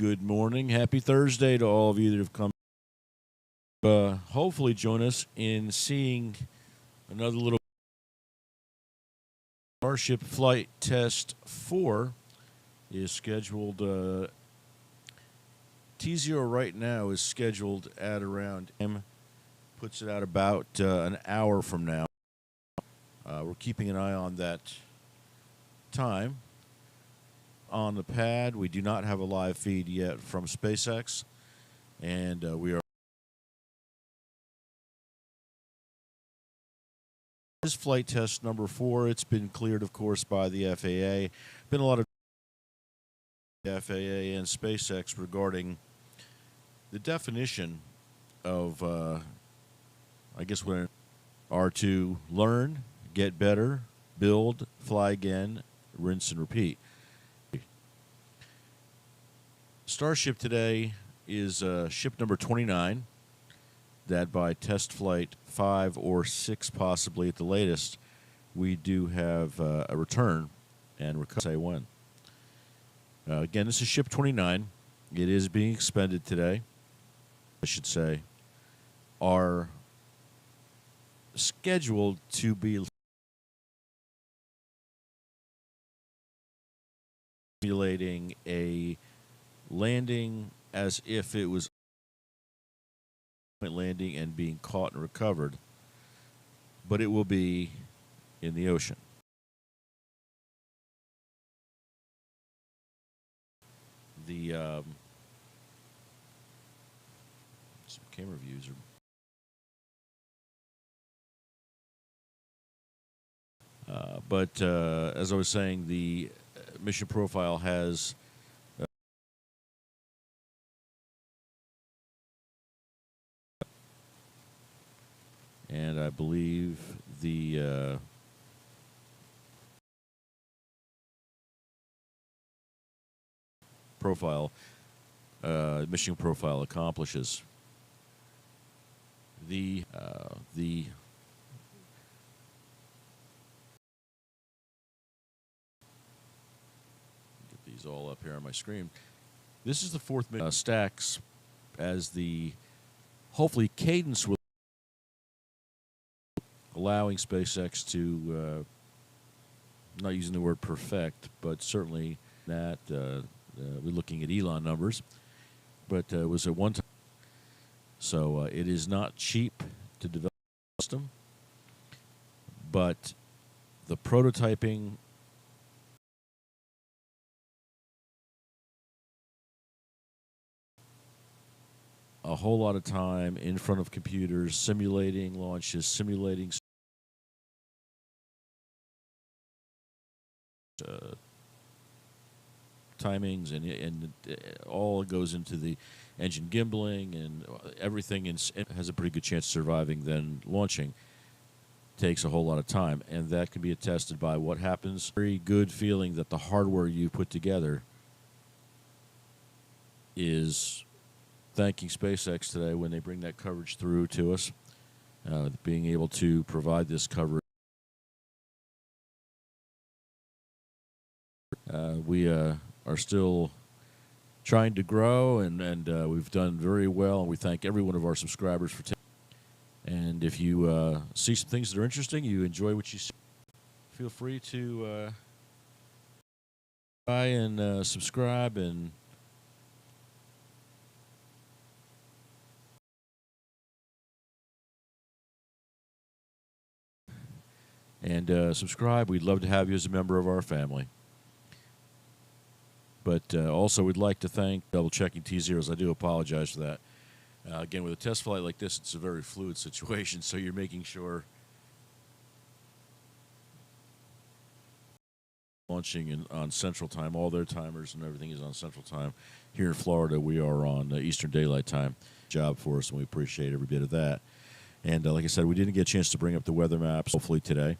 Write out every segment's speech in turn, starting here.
Good morning. Happy Thursday to all of you that have come. Hopefully join us in seeing another little Starship Flight Test 4 is scheduled. T0 right now is scheduled at around puts it out about an hour from now. We're keeping an eye on that time. On the pad, we do not have a live feed yet from SpaceX, and we are. This is flight test number 4. It's been cleared, of course, by the FAA. Been a lot of FAA and SpaceX regarding the definition of, I guess, when are to learn, get better, build, fly again, rinse and repeat. Starship today is ship number 29, that by test flight 5 or 6 possibly at the latest, we do have a return and say when. Again, this is ship 29. It is being expended today, I should say. Are scheduled to be simulating a landing as if it was landing and being caught and recovered, but it will be in the ocean. The some camera views are, but as I was saying, the mission profile has. And I believe the profile, mission profile accomplishes the get these all up here on my screen. This is the 4th stacks as the hopefully cadence will. Allowing SpaceX to, not using the word perfect, but certainly that we're looking at Elon numbers, but it was at one time. So it is not cheap to develop a system, but the prototyping a whole lot of time in front of computers, simulating launches, simulating timings, and all goes into the engine gimbaling and everything, and it has a pretty good chance of surviving than launching. Takes a whole lot of time, and that can be attested by what happens. Very good feeling that the hardware you put together is thanking SpaceX today when they bring that coverage through to us, being able to provide this coverage. We are still trying to grow, and we've done very well, and we thank every one of our subscribers for taking. And if you see some things that are interesting, you enjoy what you see, feel free to try and subscribe and subscribe. We'd love to have you as a member of our family. But also, we'd like to thank double-checking T0s. I do apologize for that. Again, with a test flight like this, it's a very fluid situation, so you're making sure launching on Central Time. All their timers and everything is on Central Time. Here in Florida, we are on Eastern Daylight Time. Job for us, and we appreciate every bit of that. And like I said, we didn't get a chance to bring up the weather maps, hopefully today.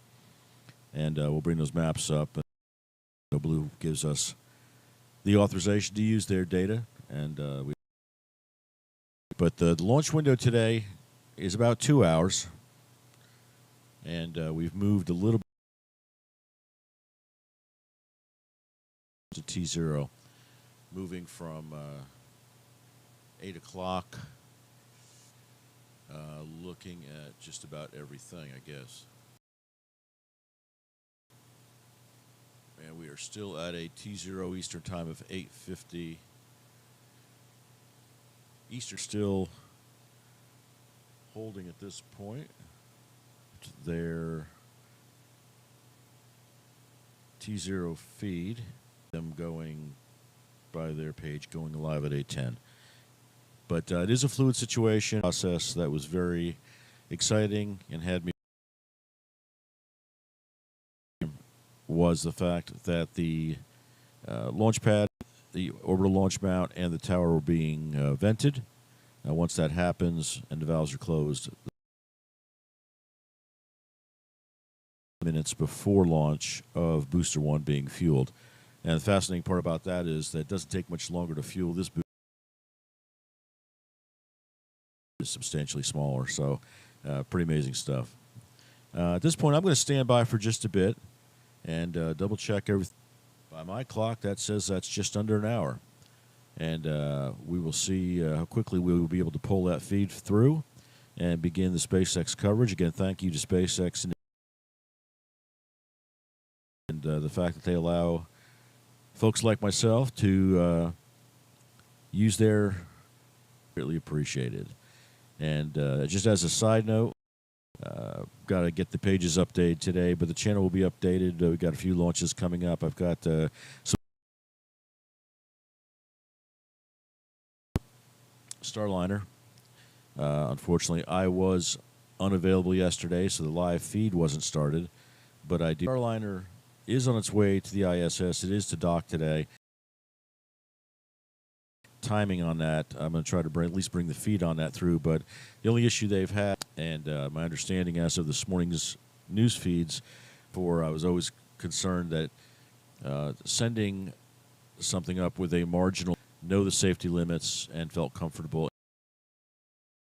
And we'll bring those maps up. Meteoblue gives us the authorization to use their data, and but the launch window today is about 2 hours, and we've moved a little bit to T0. moving from 8 o'clock, looking at just about everything, I guess. And we are still at a T0 Eastern time of 8:50. Eastern still holding at this point. Their T0 feed, them going by their page, going live at 8:10. But it is a fluid situation process that was very exciting and had me was the fact that the launch pad, the orbital launch mount, and the tower were being vented. Once that happens and the valves are closed, minutes before launch of Booster 1 being fueled. And the fascinating part about that is that it doesn't take much longer to fuel this booster. Is substantially smaller, so pretty amazing stuff. At this point, I'm going to stand by for just a bit and double check everything. By my clock, that says that's just under an hour, and we will see how quickly we will be able to pull that feed through and begin the SpaceX coverage. Again, thank you to SpaceX and the fact that they allow folks like myself to use their greatly appreciated. And just as a side note, got to get the pages updated today, but the channel will be updated. We've got a few launches coming up. I've got some Starliner. Unfortunately, I was unavailable yesterday, so the live feed wasn't started. But I do. Starliner is on its way to the ISS. It is to dock today. Timing on that, I'm going to try to at least bring the feed on that through, but the only issue they've had, and my understanding as of this morning's news feeds, I was always concerned that sending something up with a marginal, know the safety limits, and felt comfortable.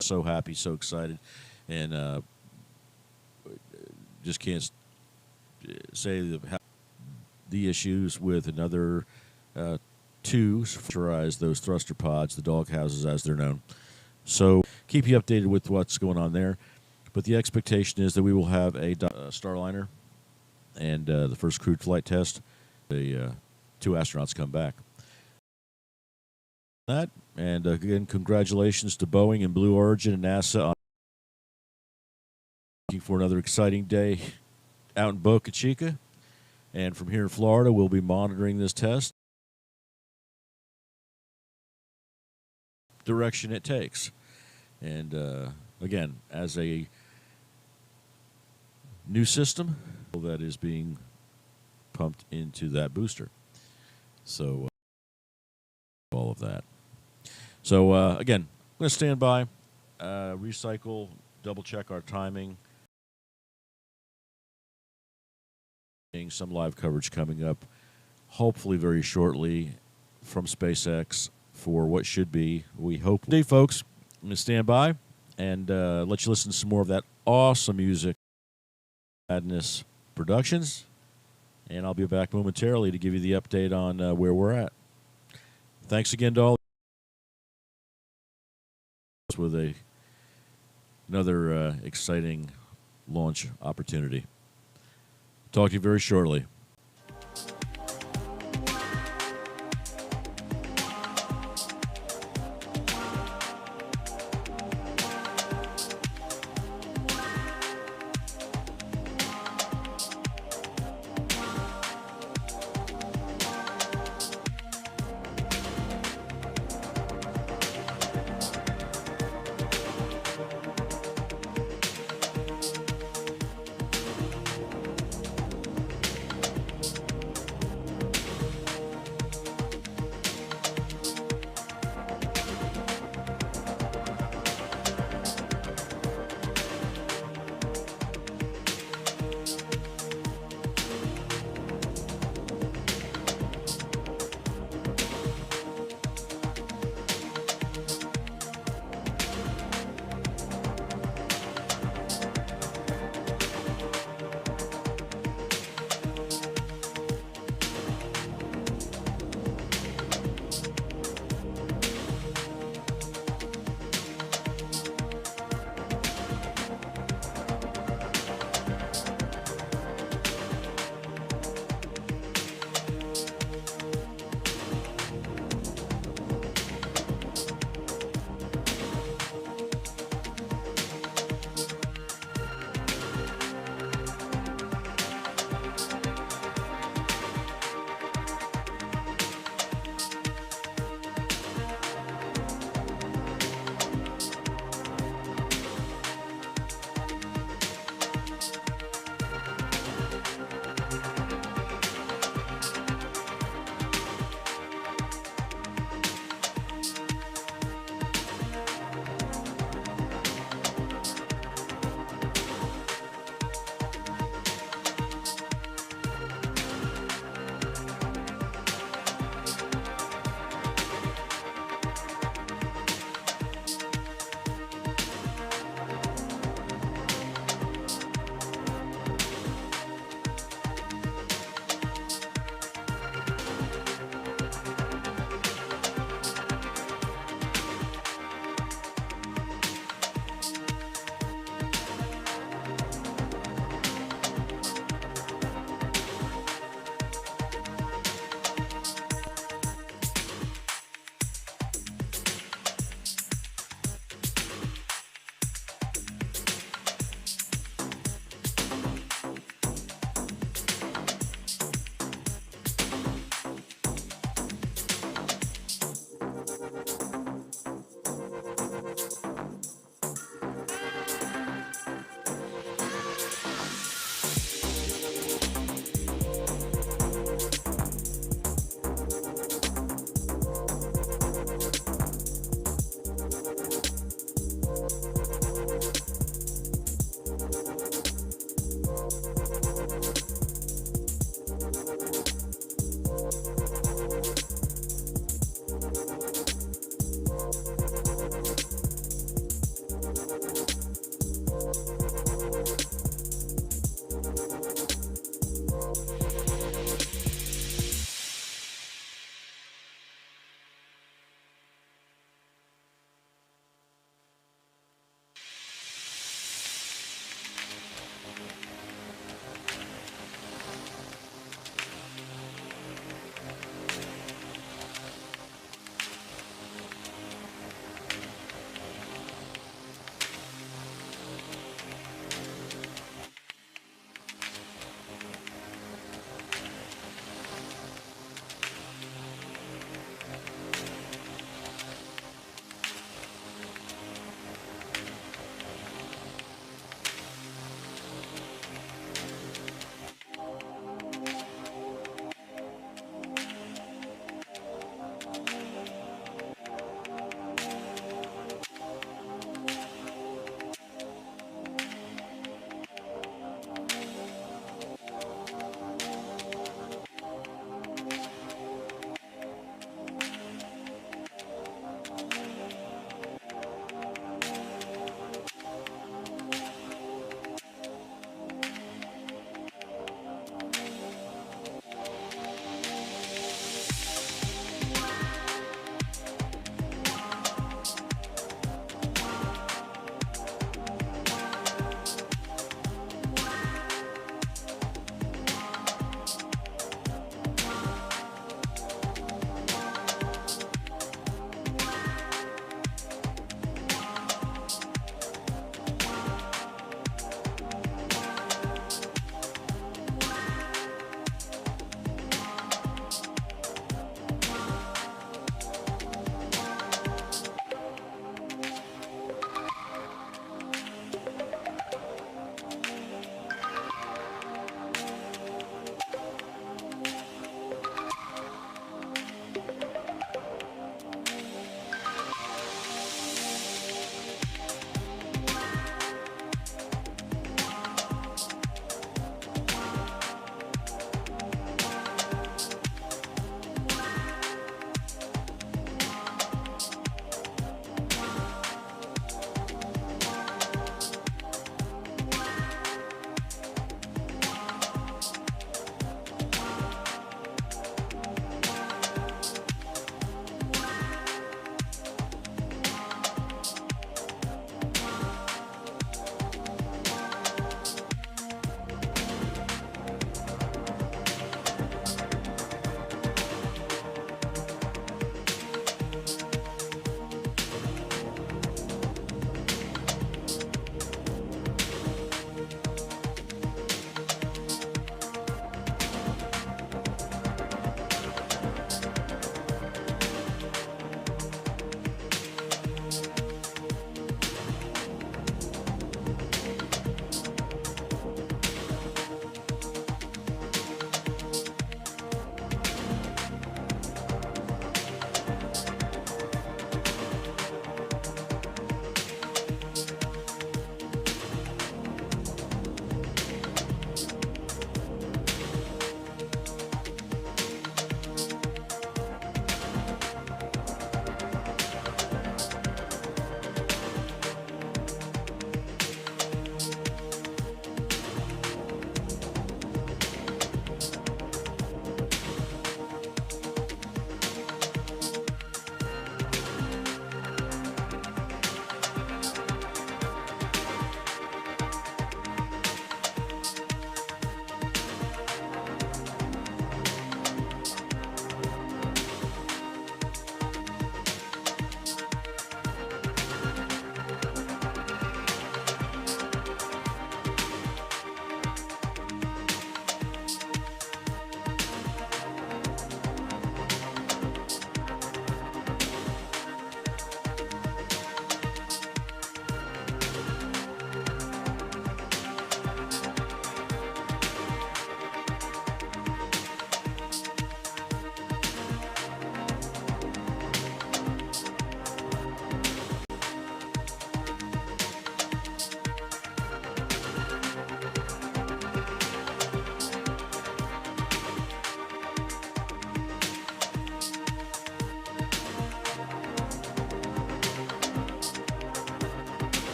So happy, so excited, and just can't say the issues with another to pressurize those thruster pods, the dog houses as they're known. So keep you updated with what's going on there. But the expectation is that we will have a Starliner and the first crewed flight test. The 2 astronauts come back. That and again, congratulations to Boeing and Blue Origin and NASA on looking for another exciting day out in Boca Chica. And from here in Florida, we'll be monitoring this test. Direction it takes. And again, as a new system that is being pumped into that booster. So all of that. So again, I'm going to stand by, recycle, double check our timing. Some live coverage coming up, hopefully very shortly from SpaceX for what should be, we hope. Hey, folks, I'm going to stand by and let you listen to some more of that awesome music, Maddness Productions, and I'll be back momentarily to give you the update on where we're at. Thanks again to all with another exciting launch opportunity. Talk to you very shortly.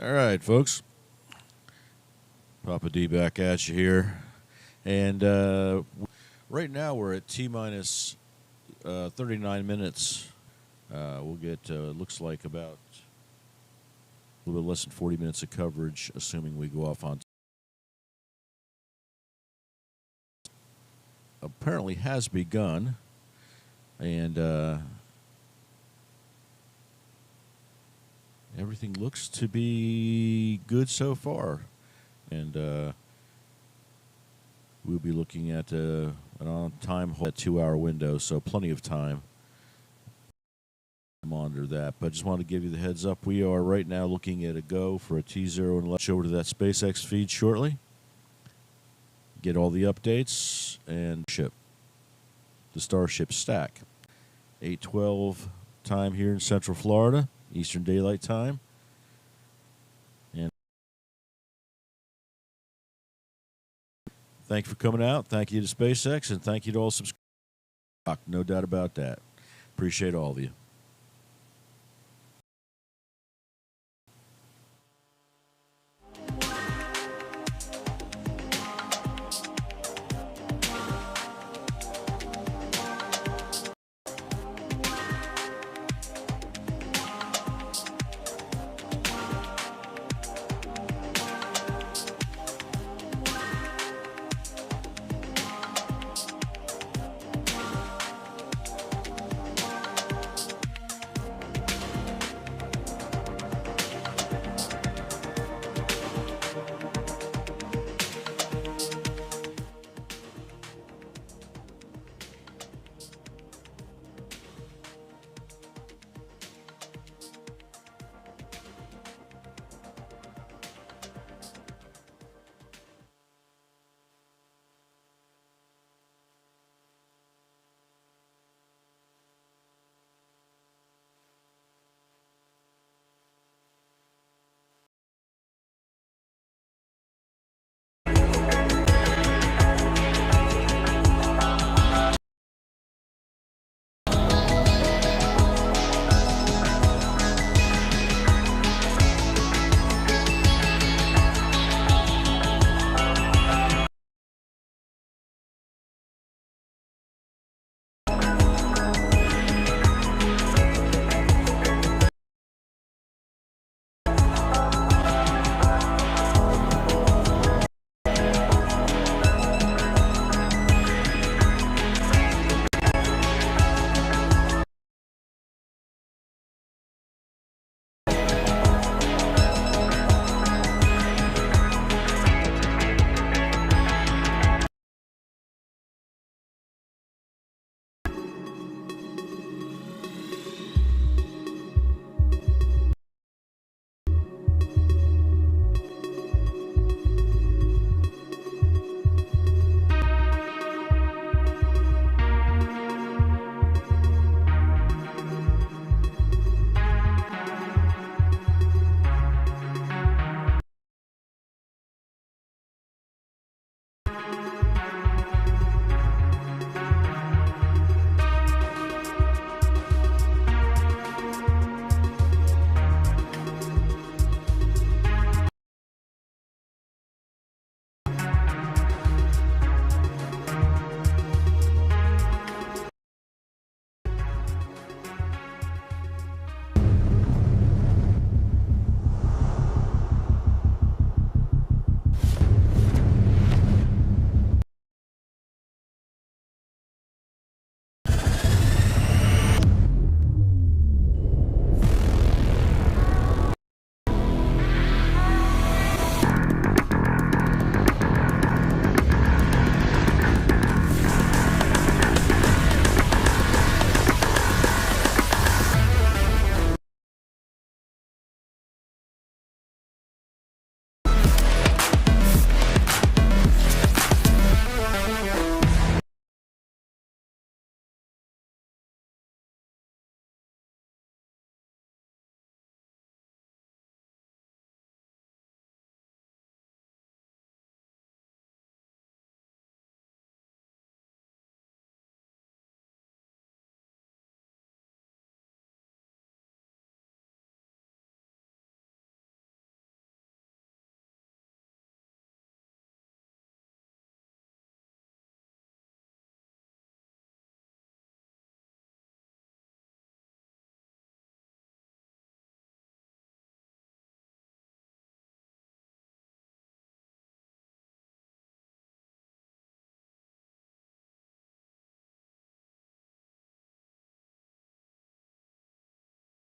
All right, folks. Papa D back at you here. And right now we're at T minus 39 minutes. We'll get, looks like about a little bit less than 40 minutes of coverage, assuming we go off on. Apparently has begun. And everything looks to be good so far. And we'll be looking at an on-time 2-hour window, so plenty of time to monitor that. But I just wanted to give you the heads up. We are right now looking at a go for a T0, and let's over to that SpaceX feed shortly. Get all the updates and ship the Starship stack. 8:12 time here in Central Florida, Eastern Daylight Time. And thank you for coming out. Thank you to SpaceX, and thank you to all subscribers. No doubt about that. Appreciate all of you.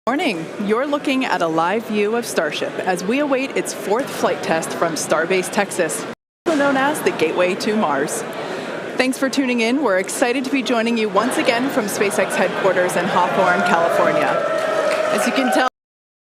Morning. You're looking at a live view of Starship as we await its fourth flight test from Starbase, Texas, also known as the Gateway to Mars. Thanks for tuning in. We're excited to be joining you once again from SpaceX headquarters in Hawthorne, California. As you can tell,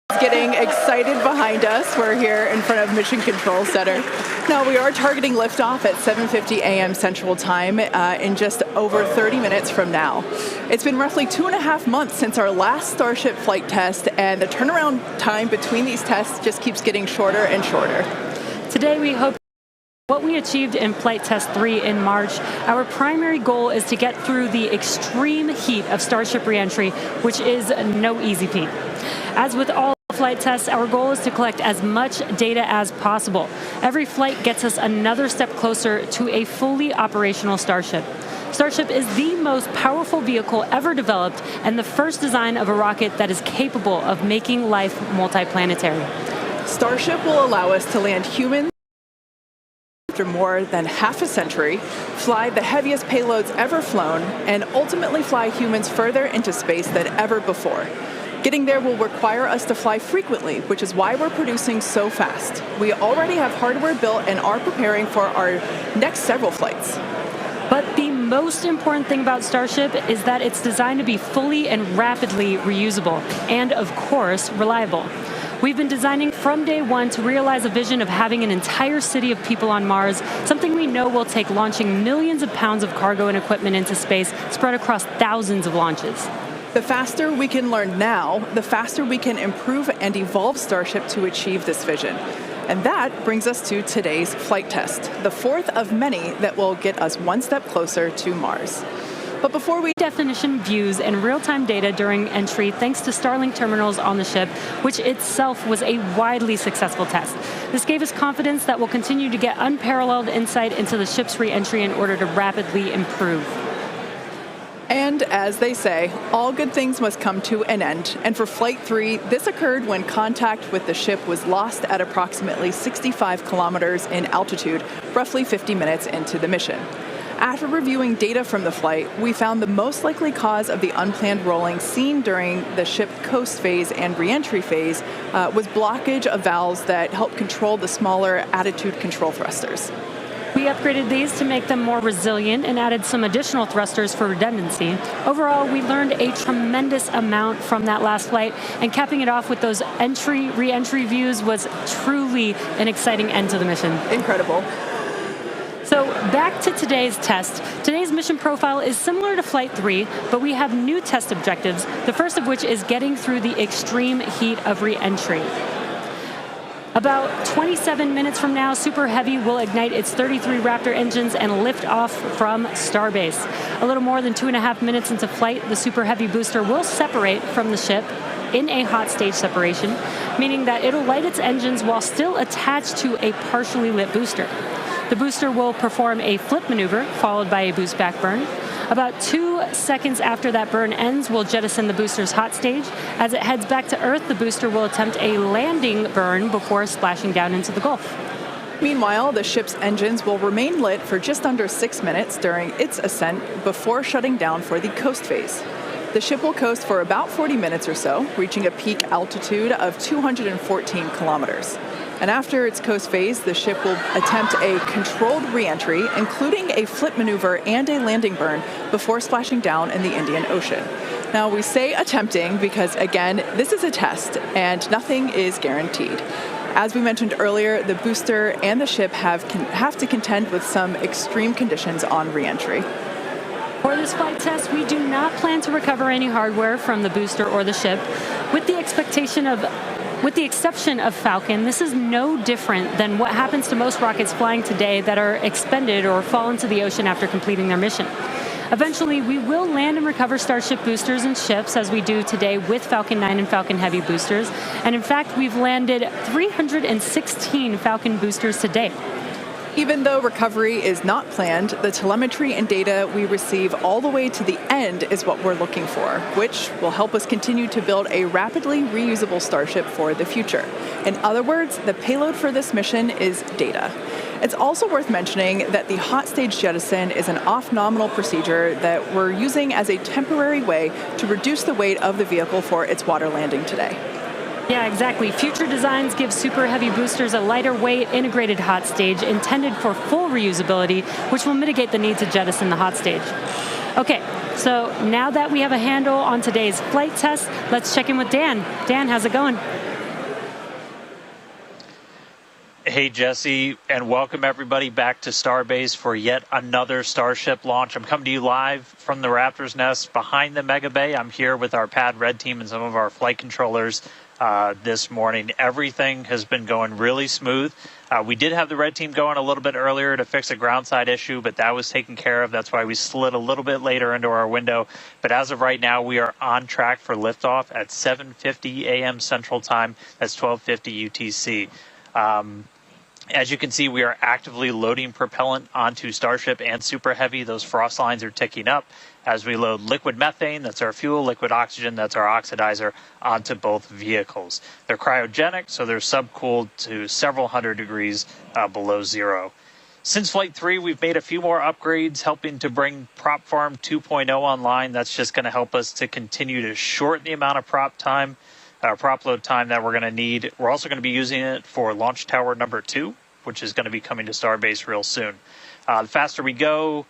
it's getting excited behind us. We're here in front of Mission Control Center. Now, we are targeting liftoff at 7:50 a.m. Central Time in just over 30 minutes from now. It's been roughly 2.5 months since our last Starship flight test, and the turnaround time between these tests just keeps getting shorter and shorter. Today, we hope what we achieved in Flight Test 3 in March. Our primary goal is to get through the extreme heat of Starship reentry, which is no easy feat. As with all flight tests, our goal is to collect as much data as possible. Every flight gets us another step closer to a fully operational Starship. Starship is the most powerful vehicle ever developed and the first design of a rocket that is capable of making life multiplanetary. Starship will allow us to land humans after more than half a century, fly the heaviest payloads ever flown, and ultimately fly humans further into space than ever before. Getting there will require us to fly frequently, which is why we're producing so fast. We already have hardware built and are preparing for our next several flights. But the most important thing about Starship is that it's designed to be fully and rapidly reusable, and of course, reliable. We've been designing from day one to realize a vision of having an entire city of people on Mars, something we know will take launching millions of pounds of cargo and equipment into space spread across thousands of launches. The faster we can learn now, the faster we can improve and evolve Starship to achieve this vision. And that brings us to today's flight test, the fourth of many that will get us one step closer to Mars. But before we definition views and real-time data during entry thanks to Starlink terminals on the ship, which itself was a widely successful test. This gave us confidence that we'll continue to get unparalleled insight into the ship's re-entry in order to rapidly improve. And as they say, all good things must come to an end. And for Flight 3, this occurred when contact with the ship was lost at approximately 65 kilometers in altitude, roughly 50 minutes into the mission. After reviewing data from the flight, we found the most likely cause of the unplanned rolling seen during the ship coast phase and reentry phase was blockage of valves that help control the smaller attitude control thrusters. We upgraded these to make them more resilient and added some additional thrusters for redundancy. Overall, we learned a tremendous amount from that last flight, and capping it off with those re-entry views was truly an exciting end to the mission. Incredible. So back to today's test. Today's mission profile is similar to Flight 3, but we have new test objectives, the first of which is getting through the extreme heat of re-entry. About 27 minutes from now, Super Heavy will ignite its 33 Raptor engines and lift off from Starbase. A little more than 2.5 minutes into flight, the Super Heavy booster will separate from the ship in a hot stage separation, meaning that it'll light its engines while still attached to a partially lit booster. The booster will perform a flip maneuver, followed by a boost back burn. About 2 seconds after that burn ends, we'll jettison the booster's hot stage. As it heads back to Earth, the booster will attempt a landing burn before splashing down into the Gulf. Meanwhile, the ship's engines will remain lit for just under 6 minutes during its ascent before shutting down for the coast phase. The ship will coast for about 40 minutes or so, reaching a peak altitude of 214 kilometers. And after its coast phase, the ship will attempt a controlled re-entry, including a flip maneuver and a landing burn before splashing down in the Indian Ocean. Now, we say attempting because, again, this is a test and nothing is guaranteed. As we mentioned earlier, the booster and the ship have to contend with some extreme conditions on re-entry. For this flight test, we do not plan to recover any hardware from the booster or the ship. With the exception of Falcon, this is no different than what happens to most rockets flying today that are expended or fall into the ocean after completing their mission. Eventually, we will land and recover Starship boosters and ships as we do today with Falcon 9 and Falcon Heavy boosters. And in fact, we've landed 316 Falcon boosters to date. Even though recovery is not planned, the telemetry and data we receive all the way to the end is what we're looking for, which will help us continue to build a rapidly reusable Starship for the future. In other words, the payload for this mission is data. It's also worth mentioning that the hot stage jettison is an off-nominal procedure that we're using as a temporary way to reduce the weight of the vehicle for its water landing today. Yeah, exactly. Future designs give Super Heavy boosters a lighter weight integrated hot stage intended for full reusability, which will mitigate the need to jettison the hot stage. Okay, so now that we have a handle on today's flight test, let's check in with Dan. Dan, how's it going? Hey, Jesse, and welcome everybody back to Starbase for yet another Starship launch. I'm coming to you live from the Raptor's nest behind the Mega Bay. I'm here with our Pad Red team and some of our flight controllers this morning. Everything has been going really smooth. We did have the Red team going a little bit earlier to fix a ground side issue, but that was taken care of. That's why we slid a little bit later into our window. But as of right now, we are on track for liftoff at 7:50 a.m. Central Time. That's 12:50 UTC. As you can see, we are actively loading propellant onto Starship and Super Heavy. Those frost lines are ticking up as we load liquid methane, that's our fuel, liquid oxygen, that's our oxidizer, onto both vehicles. They're cryogenic, so they're subcooled to several hundred degrees below zero. Since Flight 3, we've made a few more upgrades, helping to bring Prop Farm 2.0 online. That's just going to help us to continue to shorten the amount of prop load time that we're going to need. We're also going to be using it for Launch Tower number 2, which is going to be coming to Starbase real soon. The faster we go,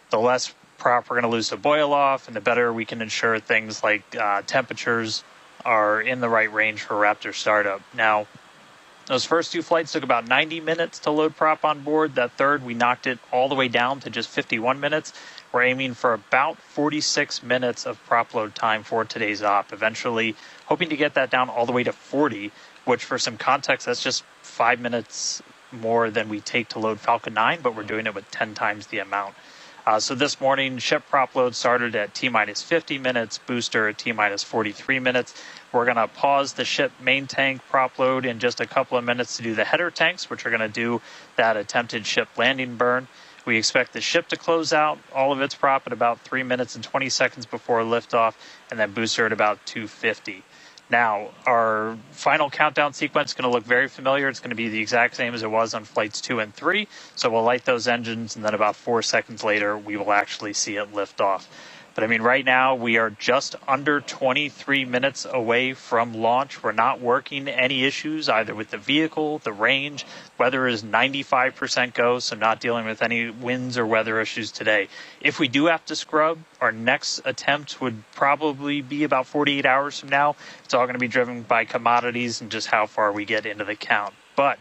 the less prop we're going to lose to boil off, and the better we can ensure things like temperatures are in the right range for Raptor startup. Now, those first two flights took about 90 minutes to load prop on board. That third, we knocked it all the way down to just 51 minutes. We're aiming for about 46 minutes of prop load time for today's op, eventually hoping to get that down all the way to 40, which for some context, that's just 5 minutes more than we take to load Falcon 9, but we're doing it with 10 times the amount. So this morning, ship prop load started at T-minus 50 minutes, booster at T-minus 43 minutes. We're going to pause the ship main tank prop load in just a couple of minutes to do the header tanks, which are going to do that attempted ship landing burn. We expect the ship to close out all of its prop at about 3 minutes and 20 seconds before liftoff, and then booster at about 2:50. Now, our final countdown sequence is going to look very familiar. It's going to be the exact same as it was on flights 2 and 3. So we'll light those engines, and then about 4 seconds later, we will actually see it lift off. But I mean, right now, we are just under 23 minutes away from launch. We're not working any issues either with the vehicle, the range. Weather is 95% go, so not dealing with any winds or weather issues today. If we do have to scrub, our next attempt would probably be about 48 hours from now. It's all going to be driven by commodities and just how far we get into the count. But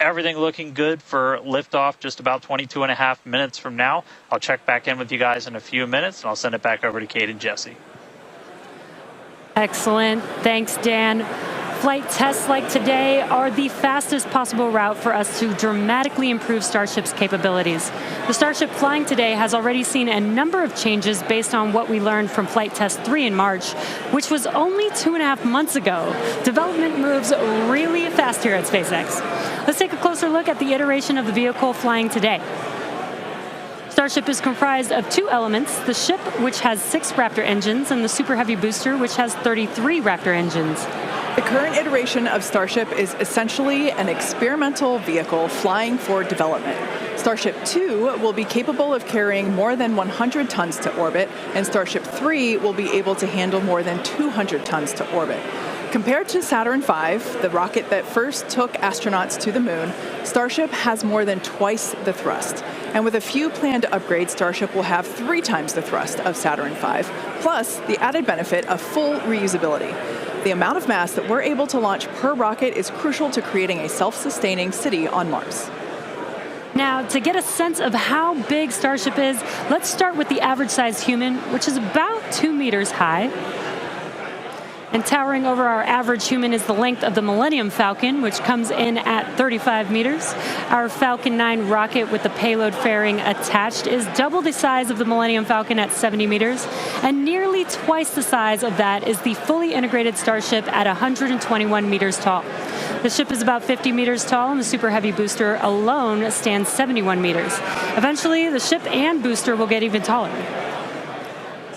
everything looking good for liftoff just about 22 and a half minutes from now. I'll check back in with you guys in a few minutes, and I'll send it back over to Kate and Jesse. Excellent. Thanks, Dan. Flight tests like today are the fastest possible route for us to dramatically improve Starship's capabilities. The Starship flying today has already seen a number of changes based on what we learned from Flight Test 3 in March, which was only 2.5 months ago. Development moves really fast here at SpaceX. Let's take a closer look at the iteration of the vehicle flying today. Starship is comprised of two elements, the ship, which has 6 Raptor engines, and the Super Heavy booster, which has 33 Raptor engines. The current iteration of Starship is essentially an experimental vehicle flying for development. Starship 2 will be capable of carrying more than 100 tons to orbit, and Starship 3 will be able to handle more than 200 tons to orbit. Compared to Saturn V, the rocket that first took astronauts to the moon, Starship has more than twice the thrust. And with a few planned upgrades, Starship will have 3 times the thrust of Saturn V, plus the added benefit of full reusability. The amount of mass that we're able to launch per rocket is crucial to creating a self-sustaining city on Mars. Now, to get a sense of how big Starship is, let's start with the average-sized human, which is about 2 meters high. And towering over our average human is the length of the Millennium Falcon, which comes in at 35 meters. Our Falcon 9 rocket with the payload fairing attached is double the size of the Millennium Falcon at 70 meters, and nearly twice the size of that is the fully integrated Starship at 121 meters tall. The ship is about 50 meters tall, and the Super Heavy booster alone stands 71 meters. Eventually, the ship and booster will get even taller.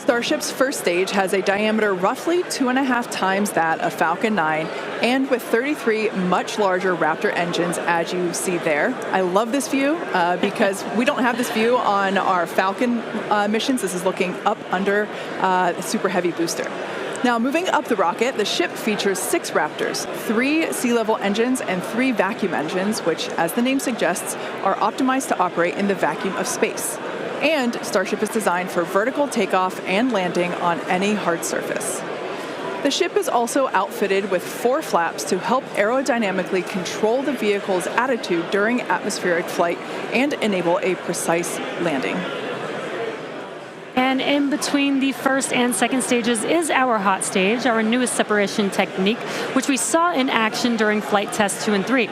Starship's first stage has a diameter roughly 2.5 times that of Falcon 9, and with 33 much larger Raptor engines, as you see there. I love this view because we don't have this view on our Falcon missions. This is looking up under a super heavy booster. Now, moving up the rocket, the ship features 6 Raptors, 3 sea-level engines, and 3 vacuum engines, which, as the name suggests, are optimized to operate in the vacuum of space. And Starship is designed for vertical takeoff and landing on any hard surface. The ship is also outfitted with 4 flaps to help aerodynamically control the vehicle's attitude during atmospheric flight and enable a precise landing. And in between the first and second stages is our hot stage, our newest separation technique, which we saw in action during flight tests 2 and 3.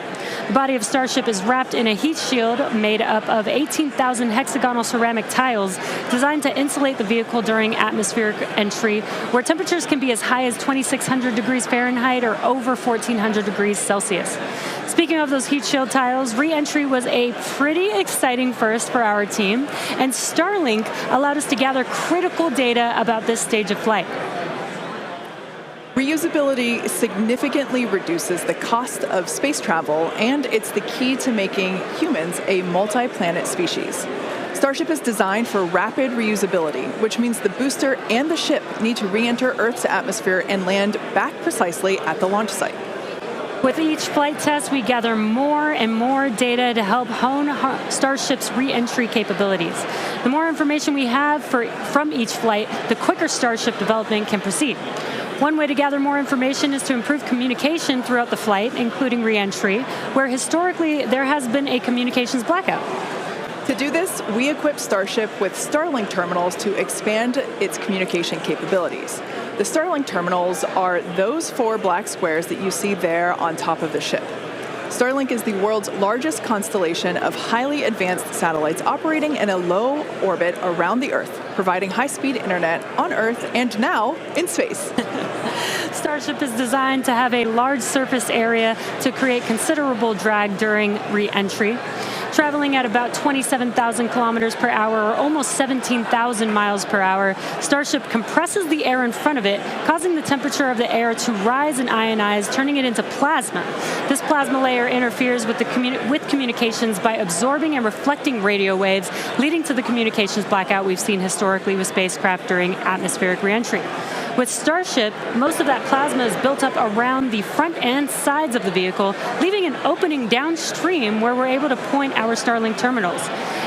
The body of Starship is wrapped in a heat shield made up of 18,000 hexagonal ceramic tiles designed to insulate the vehicle during atmospheric entry, where temperatures can be as high as 2,600 degrees Fahrenheit or over 1,400 degrees Celsius. Speaking of those heat shield tiles, re-entry was a pretty exciting first for our team, and Starlink allowed us to gather critical data about this stage of flight. Reusability significantly reduces the cost of space travel, and it's the key to making humans a multi-planet species. Starship is designed for rapid reusability, which means the booster and the ship need to re-enter Earth's atmosphere and land back precisely at the launch site. With each flight test, we gather more and more data to help hone Starship's re-entry capabilities. The more information we have from each flight, the quicker Starship development can proceed. One way to gather more information is to improve communication throughout the flight, including re-entry, where historically there has been a communications blackout. To do this, we equipped Starship with Starlink terminals to expand its communication capabilities. The Starlink terminals are those 4 black squares that you see there on top of the ship. Starlink is the world's largest constellation of highly advanced satellites operating in a low orbit around the Earth, providing high-speed internet on Earth and now in space. Starship is designed to have a large surface area to create considerable drag during re-entry. Traveling at about 27,000 kilometers per hour, or almost 17,000 miles per hour, Starship compresses the air in front of it, causing the temperature of the air to rise and ionize, turning it into plasma. This plasma layer interferes with communications by absorbing and reflecting radio waves, leading to the communications blackout we've seen historically with spacecraft during atmospheric reentry. With Starship, most of that plasma is built up around the front and sides of the vehicle, leaving an opening downstream where we're able to point our Starlink terminals.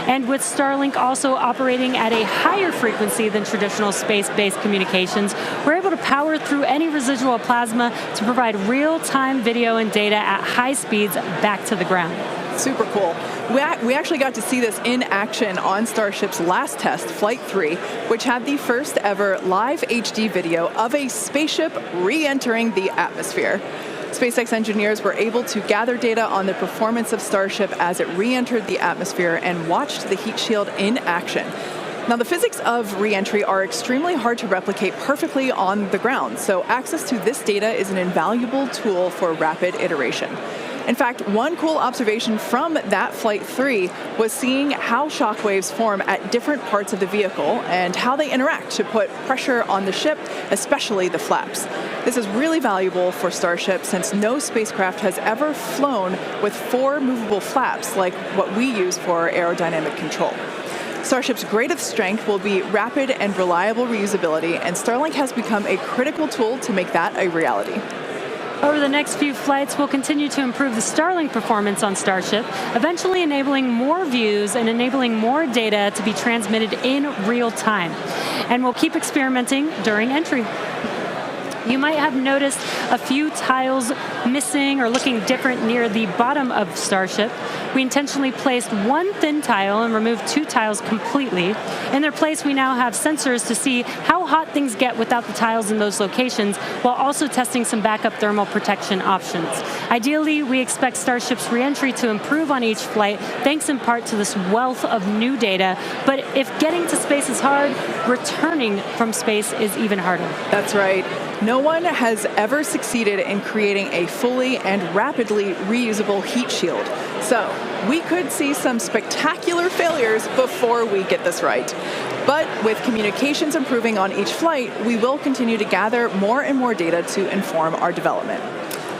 And with Starlink also operating at a higher frequency than traditional space-based communications, we're able to power through any residual plasma to provide real-time video and data at high speeds back to the ground. Super cool. We actually got to see this in action on Starship's last test, Flight 3, which had the first ever live HD video of a spaceship re-entering the atmosphere. SpaceX engineers were able to gather data on the performance of Starship as it re-entered the atmosphere and watched the heat shield in action. Now, the physics of re-entry are extremely hard to replicate perfectly on the ground, so access to this data is an invaluable tool for rapid iteration. In fact, one cool observation from that Flight 3 was seeing how shockwaves form at different parts of the vehicle and how they interact to put pressure on the ship, especially the flaps. This is really valuable for Starship since no spacecraft has ever flown with 4 movable flaps like what we use for aerodynamic control. Starship's greatest strength will be rapid and reliable reusability, and Starlink has become a critical tool to make that a reality. Over the next few flights, we'll continue to improve the Starlink performance on Starship, eventually enabling more views and enabling more data to be transmitted in real time. And we'll keep experimenting during entry. You might have noticed a few tiles missing or looking different near the bottom of Starship. We intentionally placed 1 thin tile and removed 2 tiles completely. In their place, we now have sensors to see how hot things get without the tiles in those locations, while also testing some backup thermal protection options. Ideally, we expect Starship's re-entry to improve on each flight, thanks in part to this wealth of new data. But if getting to space is hard, returning from space is even harder. That's right. No one has ever succeeded in creating a fully and rapidly reusable heat shield. So we could see some spectacular failures before we get this right. But with communications improving on each flight, we will continue to gather more and more data to inform our development.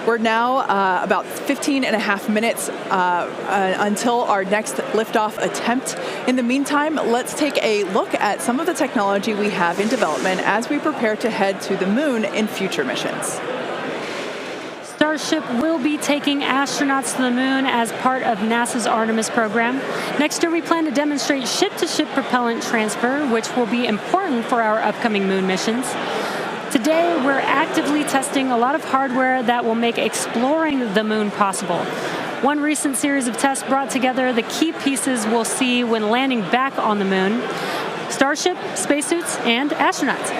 We're now about 15 and a half minutes until our next liftoff attempt. In the meantime, let's take a look at some of the technology we have in development as we prepare to head to the moon in future missions. Starship will be taking astronauts to the moon as part of NASA's Artemis program. Next year, we plan to demonstrate ship-to-ship propellant transfer, which will be important for our upcoming moon missions. Today, we're actively testing a lot of hardware that will make exploring the moon possible. One recent series of tests brought together the key pieces we'll see when landing back on the moon: Starship, spacesuits, and astronauts.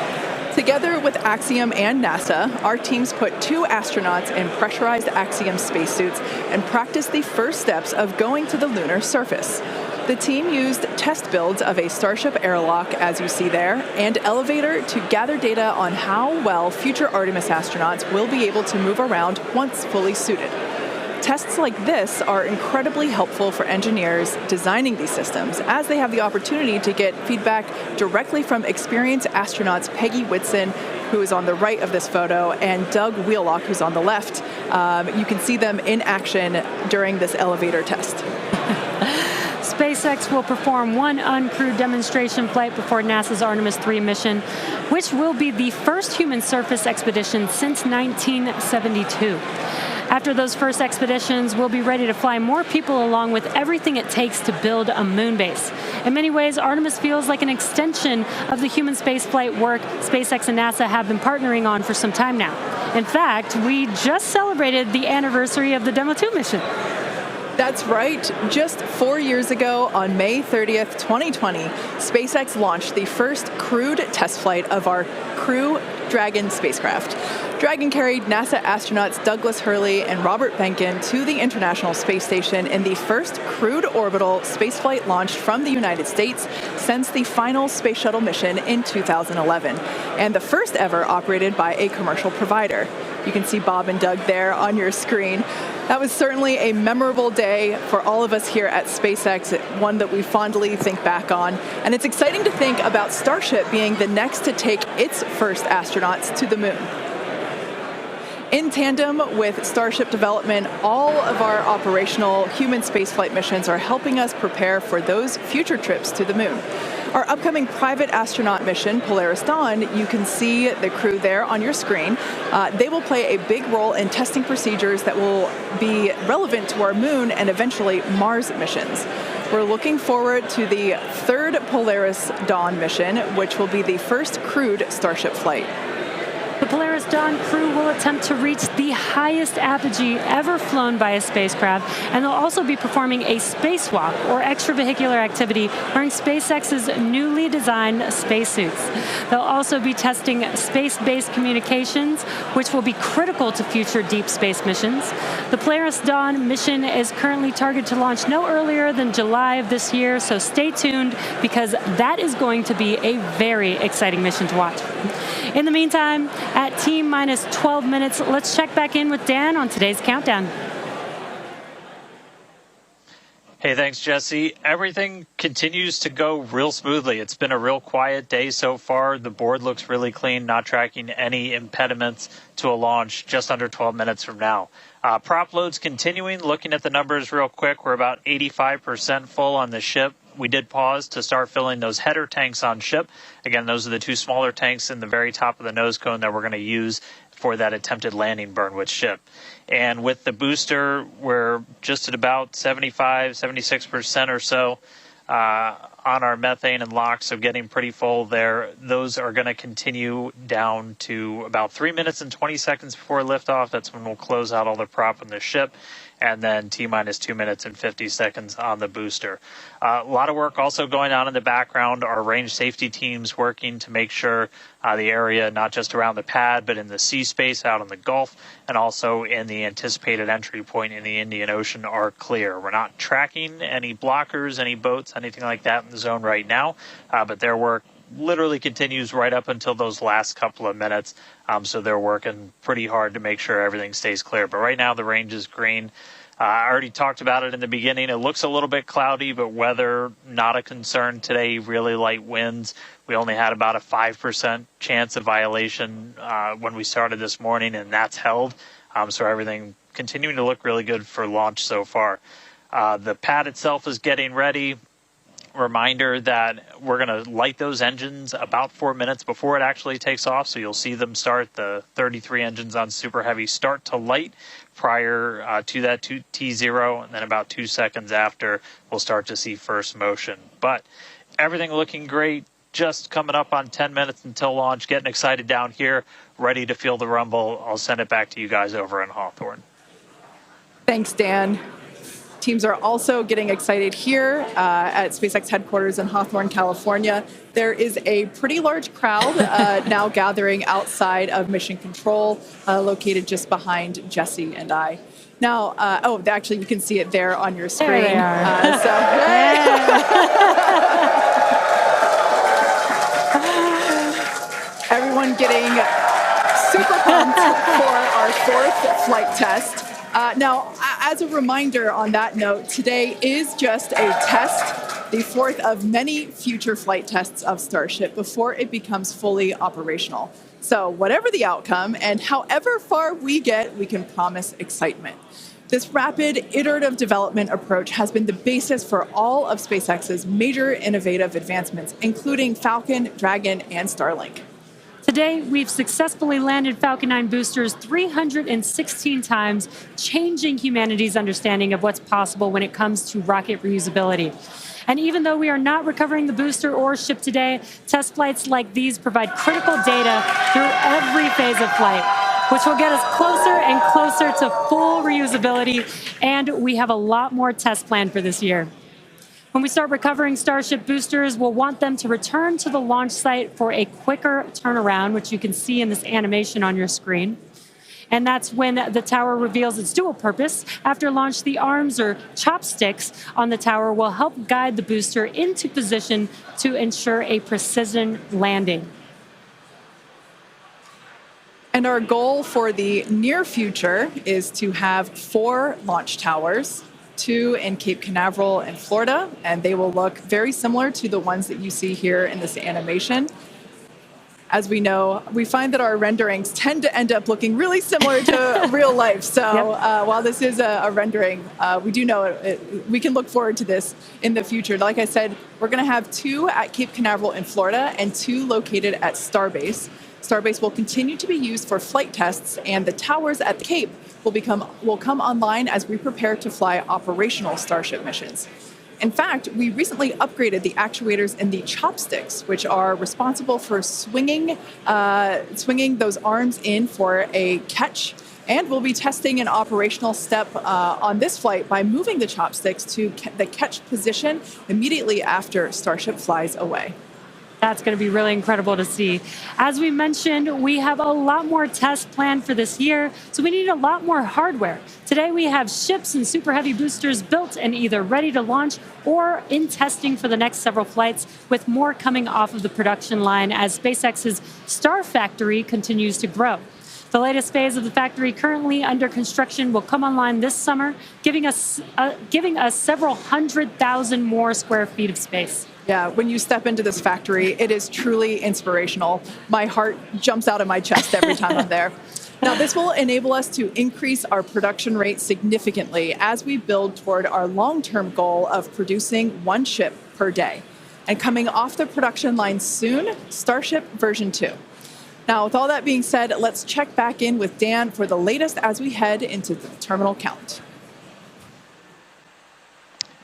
Together with Axiom and NASA, our teams put 2 astronauts in pressurized Axiom spacesuits and practiced the first steps of going to the lunar surface. The team used test builds of a Starship airlock, as you see there, and elevator to gather data on how well future Artemis astronauts will be able to move around once fully suited. Tests like this are incredibly helpful for engineers designing these systems, as they have the opportunity to get feedback directly from experienced astronauts Peggy Whitson, who is on the right of this photo, and Doug Wheelock, who's on the left. You can see them in action during this elevator test. SpaceX will perform one uncrewed demonstration flight before NASA's Artemis 3 mission, which will be the first human surface expedition since 1972. After those first expeditions, we'll be ready to fly more people along with everything it takes to build a moon base. In many ways, Artemis feels like an extension of the human spaceflight work SpaceX and NASA have been partnering on for some time now. In fact, we just celebrated the anniversary of the Demo 2 mission. That's right. Just 4 years ago, on May 30th, 2020, SpaceX launched the first crewed test flight of our Crew Dragon spacecraft. Dragon carried NASA astronauts Douglas Hurley and Robert Behnken to the International Space Station in the first crewed orbital spaceflight launched from the United States since the final Space Shuttle mission in 2011, and the first ever operated by a commercial provider. You can see Bob and Doug there on your screen. That was certainly a memorable day for all of us here at SpaceX, one that we fondly think back on. And it's exciting to think about Starship being the next to take its first astronauts to the moon. In tandem with Starship development, all of our operational human spaceflight missions are helping us prepare for those future trips to the moon. Our upcoming private astronaut mission, Polaris Dawn, you can see the crew there on your screen. They will play a big role in testing procedures that will be relevant to our moon and eventually Mars missions. We're looking forward to the third Polaris Dawn mission, which will be the first crewed Starship flight. The Polaris Dawn crew will attempt to reach the highest apogee ever flown by a spacecraft, and they'll also be performing a spacewalk, or extravehicular activity, wearing SpaceX's newly designed spacesuits. They'll also be testing space-based communications, which will be critical to future deep space missions. The Polaris Dawn mission is currently targeted to launch no earlier than July of this year, so stay tuned, because that is going to be a very exciting mission to watch. In the meantime, at T-minus 12 minutes, let's check back in with Dan on today's countdown. Hey, thanks, Jesse. Everything continues to go real smoothly. It's been a real quiet day so far. The board looks really clean, not tracking any impediments to a launch just under 12 minutes from now. Prop loads continuing. Looking at the numbers real quick, we're about 85% full on the ship. We did pause to start filling those header tanks on ship. Again, those are the 2 smaller tanks in the very top of the nose cone that we're going to use for that attempted landing burn with ship. And with the booster, we're just at about 75, 76% or so on our methane and LOX, so getting pretty full there. Those are going to continue down to about 3 minutes and 20 seconds before liftoff. That's when we'll close out all the prop on the ship. And then T-minus 2 minutes and 50 seconds on the booster. A lot of work also going on in the background. Our range safety teams working to make sure the area, not just around the pad, but in the sea space out in the Gulf, and also in the anticipated entry point in the Indian Ocean, are clear. We're not tracking any blockers, any boats, anything like that in the zone right now, but their work literally continues right up until those last couple of minutes. So they're working pretty hard to make sure everything stays clear. But right now the range is green. I already talked about it in the beginning. It looks a little bit cloudy, but weather, not a concern today. Really light winds. We only had about a 5% chance of violation when we started this morning, and that's held. So everything continuing to look really good for launch so far. The pad itself is getting ready. Reminder that we're going to light those engines about 4 minutes before it actually takes off. So you'll see them start. The 33 engines on Super Heavy start to light prior to that T0, and then about 2 seconds after, we'll start to see first motion. But everything looking great. Just coming up on 10 minutes until launch. Getting excited down here, ready to feel the rumble. I'll send it back to you guys over in Hawthorne. Thanks, Dan. Teams are also getting excited here at SpaceX headquarters in Hawthorne, California. There is a pretty large crowd now gathering outside of Mission Control, located just behind Jesse and I. Now, actually, you can see it there on your screen. There they are. Everyone getting super pumped for our fourth flight test. Now, as a reminder on that note, today is just a test, the fourth of many future flight tests of Starship before it becomes fully operational. So whatever the outcome and however far we get, we can promise excitement. This rapid iterative development approach has been the basis for all of SpaceX's major innovative advancements, including Falcon, Dragon, and Starlink. Today, we've successfully landed Falcon 9 boosters 316 times, changing humanity's understanding of what's possible when it comes to rocket reusability. And even though we are not recovering the booster or ship today, test flights like these provide critical data through every phase of flight, which will get us closer and closer to full reusability. And we have a lot more tests planned for this year. When we start recovering Starship boosters, we'll want them to return to the launch site for a quicker turnaround, which you can see in this animation on your screen. And that's when the tower reveals its dual purpose. After launch, the arms or chopsticks on the tower will help guide the booster into position to ensure a precision landing. And our goal for the near future is to have 4 launch towers, 2 in Cape Canaveral in Florida, and they will look very similar to the ones that you see here in this animation. As we know, we find that our renderings tend to end up looking really similar to real life. So while this is a rendering, we do know we can look forward to this in the future. Like I said, we're going to have 2 at Cape Canaveral in Florida and 2 located at Starbase. Starbase will continue to be used for flight tests, and the towers at the Cape will come online as we prepare to fly operational Starship missions. In fact, we recently upgraded the actuators in the chopsticks, which are responsible for swinging those arms in for a catch. And we'll be testing an operational step on this flight by moving the chopsticks to the catch position immediately after Starship flies away. That's going to be really incredible to see. As we mentioned, we have a lot more tests planned for this year, so we need a lot more hardware. Today we have ships and Super Heavy boosters built and either ready to launch or in testing for the next several flights, with more coming off of the production line as SpaceX's Star Factory continues to grow. The latest phase of the factory currently under construction will come online this summer, giving us several 100,000 more square feet of space. Yeah, when you step into this factory, it is truly inspirational. My heart jumps out of my chest every time I'm there. Now, this will enable us to increase our production rate significantly as we build toward our long-term goal of producing 1 ship per day. And coming off the production line soon, Starship version 2. Now, with all that being said, let's check back in with Dan for the latest as we head into the terminal count.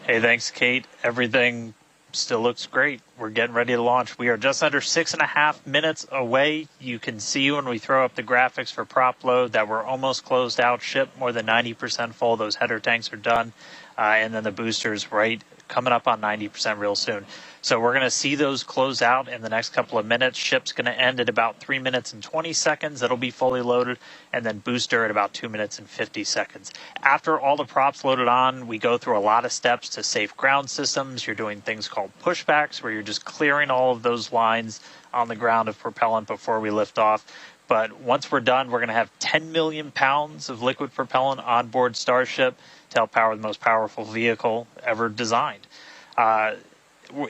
Hey, thanks, Kate. Everything still looks great. We're getting ready to launch. We are just under 6.5 minutes away. You can see when we throw up the graphics for prop load that we're almost closed out. Ship more than 90% full. Those header tanks are done. And then the boosters right coming up on 90% real soon. So we're going to see those close out in the next couple of minutes. Ship's going to end at about 3 minutes and 20 seconds. It'll be fully loaded. And then booster at about 2 minutes and 50 seconds. After all the props loaded on, we go through a lot of steps to safe ground systems. You're doing things called pushbacks, where you're just clearing all of those lines on the ground of propellant before we lift off. But once we're done, we're going to have 10 million pounds of liquid propellant on board Starship to help power the most powerful vehicle ever designed.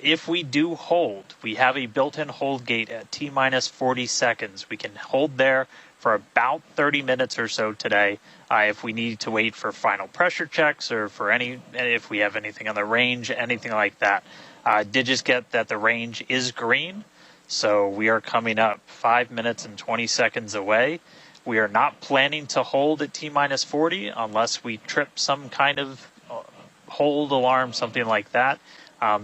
If we do hold, we have a built-in hold gate at T-minus 40 seconds. We can hold there for about 30 minutes or so today. If we need to wait for final pressure checks or for if we have anything on the range, anything like that. Did just get that the range is green. So we are coming up 5 minutes and 20 seconds away. We are not planning to hold at T-minus 40 unless we trip some kind of hold alarm, something like that.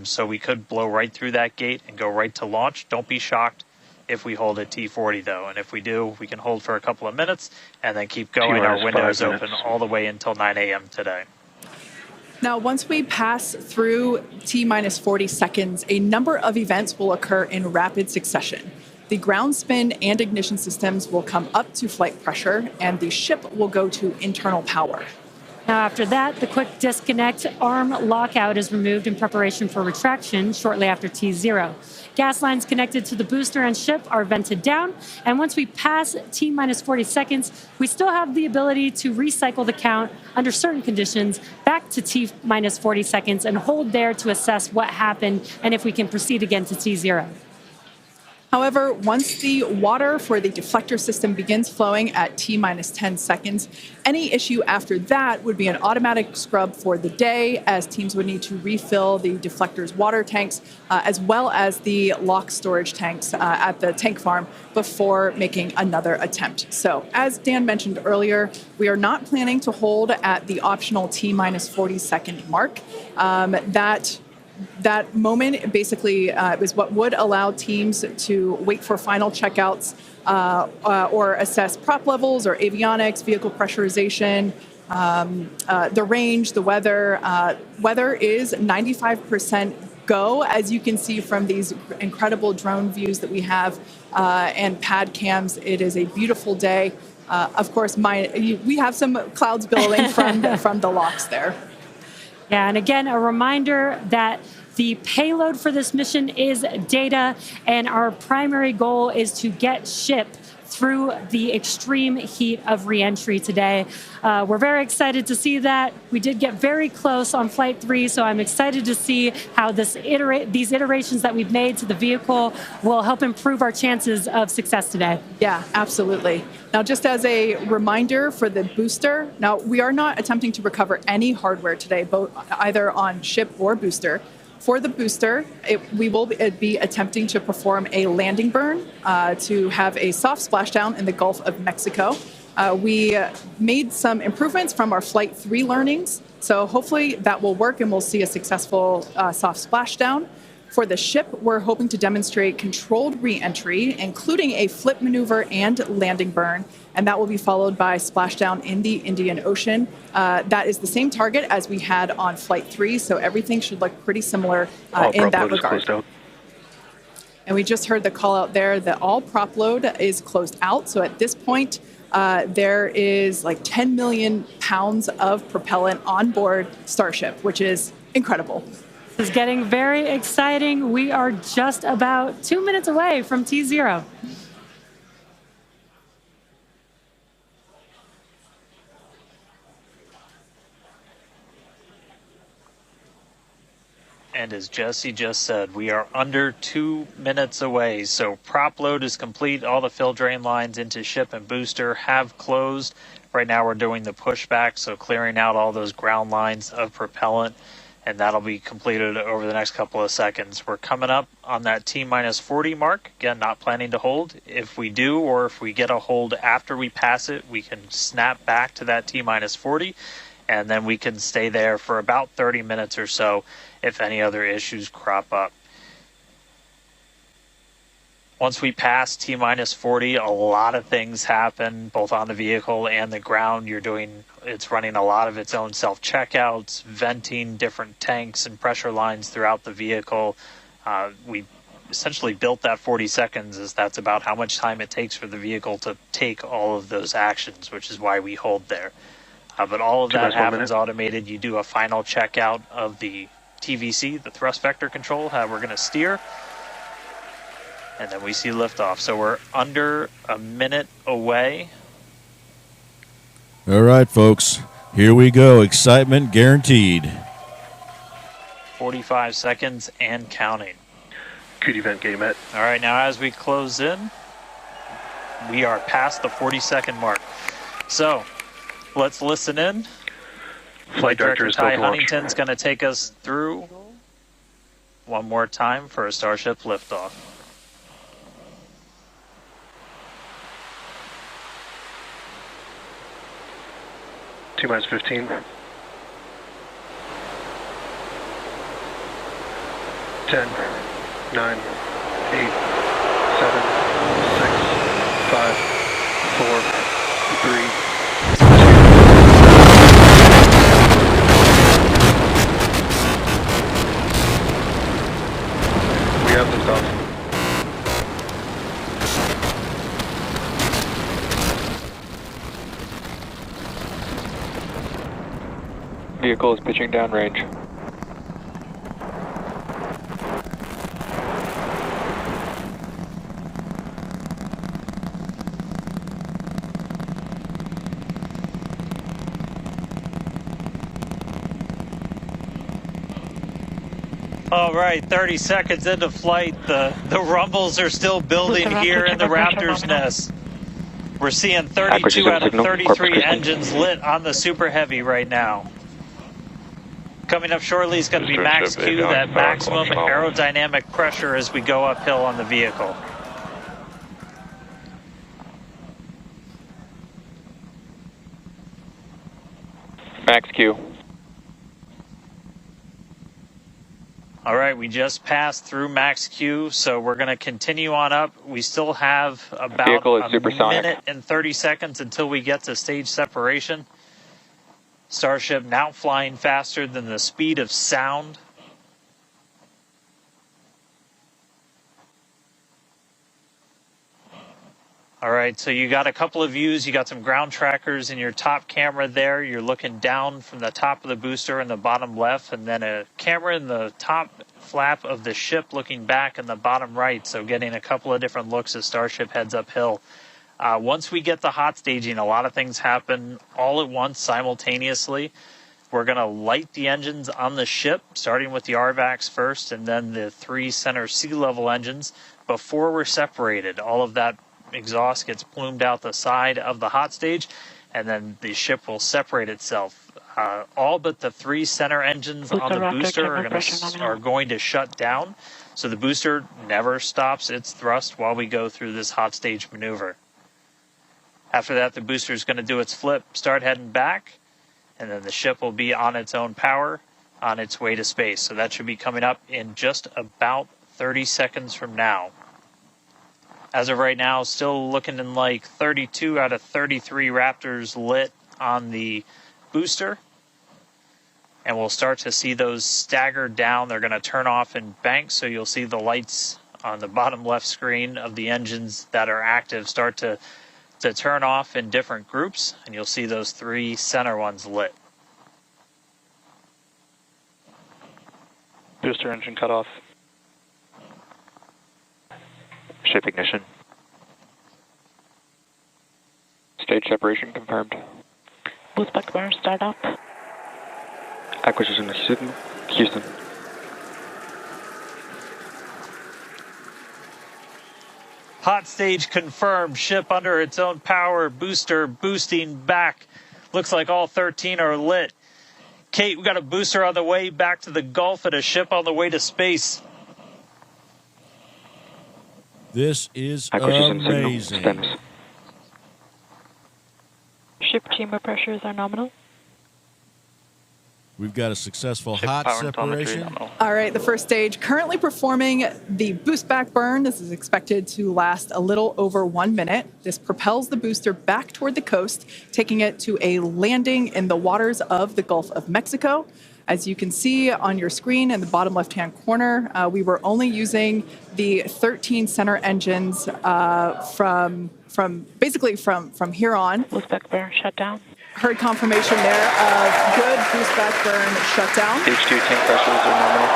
So we could blow right through that gate and go right to launch. Don't be shocked if we hold at T40, though. And if we do, we can hold for a couple of minutes and then keep going. Our window is open all the way until 9 a.m. today. Now, once we pass through T-minus 40 seconds, a number of events will occur in rapid succession. The ground spin and ignition systems will come up to flight pressure, and the ship will go to internal power. Now, after that, the quick disconnect arm lockout is removed in preparation for retraction shortly after T0. Gas lines connected to the booster and ship are vented down, and once we pass T-minus 40 seconds, we still have the ability to recycle the count under certain conditions back to T-minus 40 seconds and hold there to assess what happened and if we can proceed again to T0. However, once the water for the deflector system begins flowing at T-minus 10 seconds, any issue after that would be an automatic scrub for the day, as teams would need to refill the deflector's water tanks, as well as the lock storage tanks at the tank farm before making another attempt. So, as Dan mentioned earlier, we are not planning to hold at the optional T-minus 40 second mark. That moment basically is what would allow teams to wait for final checkouts or assess prop levels or avionics, vehicle pressurization, the range, the weather. Weather is 95% go, as you can see from these incredible drone views that we have and pad cams. It is a beautiful day. Of course, we have some clouds billowing from the locks there. Yeah, and again, a reminder that the payload for this mission is data, and our primary goal is to get ship through the extreme heat of reentry today. We're very excited to see that. We did get very close on Flight 3, so I'm excited to see how these iterations that we've made to the vehicle will help improve our chances of success today. Yeah, absolutely. Now, just as a reminder for the booster, now we are not attempting to recover any hardware today, either on ship or booster. For the booster, we will be attempting to perform a landing burn to have a soft splashdown in the Gulf of Mexico. We made some improvements from our Flight 3 learnings, so hopefully that will work and we'll see a successful soft splashdown. For the ship, we're hoping to demonstrate controlled re-entry, including a flip maneuver and landing burn, and that will be followed by splashdown in the Indian Ocean. That is the same target as we had on Flight 3, so everything should look pretty similar in that regard. And we just heard the call out there that all prop load is closed out, so at this point, there is like 10 million pounds of propellant on board Starship, which is incredible. This is getting very exciting. We are just about 2 minutes away from T0. And as Jesse just said, we are under 2 minutes away. So prop load is complete. All the fill drain lines into ship and booster have closed. Right now we're doing the pushback, so clearing out all those ground lines of propellant. And that'll be completed over the next couple of seconds. We're coming up on that T-minus 40 mark. Again, not planning to hold. If we do, or if we get a hold after we pass it, we can snap back to that T-minus 40. And then we can stay there for about 30 minutes or so if any other issues crop up. Once we pass T-minus 40, a lot of things happen, both on the vehicle and the ground. It's running a lot of its own self-checkouts, venting different tanks and pressure lines throughout the vehicle. We essentially built that 40 seconds as that's about how much time it takes for the vehicle to take all of those actions, which is why we hold there. But all of that happens automated. You do a final checkout of the TVC, the thrust vector control, how we're going to steer. And then we see liftoff. So we're under a minute away. All right, folks. Here we go. Excitement guaranteed. 45 seconds and counting. Good event, getting met. All right, now as we close in, we are past the 40-second mark. So let's listen in. Flight Director Ty Huntington's going to take us through one more time for a Starship liftoff. T-minus 15. 10, 9, 8, 7, 6, 5, 4, 3, 2. We have liftoff. Vehicle is pitching downrange. All right, 30 seconds into flight. The rumbles are still building here in the Raptor's nest. We're seeing 32 out of 33 engines lit on the Super Heavy right now. Coming up shortly is going to be max Q, that maximum aerodynamic pressure as we go uphill on the vehicle. Max Q. All right, we just passed through max Q, so we're going to continue on up. We still have about a minute and 30 seconds until we get to stage separation. Starship now flying faster than the speed of sound. All right, so you got a couple of views. You got some ground trackers in your top camera there. You're looking down from the top of the booster in the bottom left, and then a camera in the top flap of the ship looking back in the bottom right, so getting a couple of different looks as Starship heads uphill. Once we get the hot staging, a lot of things happen all at once simultaneously. We're going to light the engines on the ship, starting with the RVACs first, and then the 3 center sea level engines before we're separated. All of that exhaust gets plumed out the side of the hot stage, and then the ship will separate itself. All but the 3 center engines on the booster are going to shut down, so the booster never stops its thrust while we go through this hot stage maneuver. After that, the booster is going to do its flip, start heading back, and then the ship will be on its own power on its way to space. So that should be coming up in just about 30 seconds from now. As of right now, still looking in like 32 out of 33 Raptors lit on the booster. And we'll start to see those stagger down. They're going to turn off in banks, so you'll see the lights on the bottom left screen of the engines that are active start to turn off in different groups, and you'll see those 3 center ones lit. Booster engine cut off. Ship ignition. Stage separation confirmed. Boost back burn start up. Acquisition of Houston. Hot stage confirmed. Ship under its own power. Booster boosting back. Looks like all 13 are lit. Kate, we got a booster on the way back to the Gulf and a ship on the way to space. This is Acquisition amazing. signal. Ship chamber pressures are nominal. We've got a successful Ship hot power and telemetry separation. nominal. All right, the first stage currently performing the boost back burn. This is expected to last a little over 1 minute. This propels the booster back toward the coast, taking it to a landing in the waters of the Gulf of Mexico. As you can see on your screen in the bottom left-hand corner, we were only using the 13 center engines from here on. Boost back burn shut down. Heard confirmation there of good boost back burn shutdown. Stage 2 tank pressures are nominal.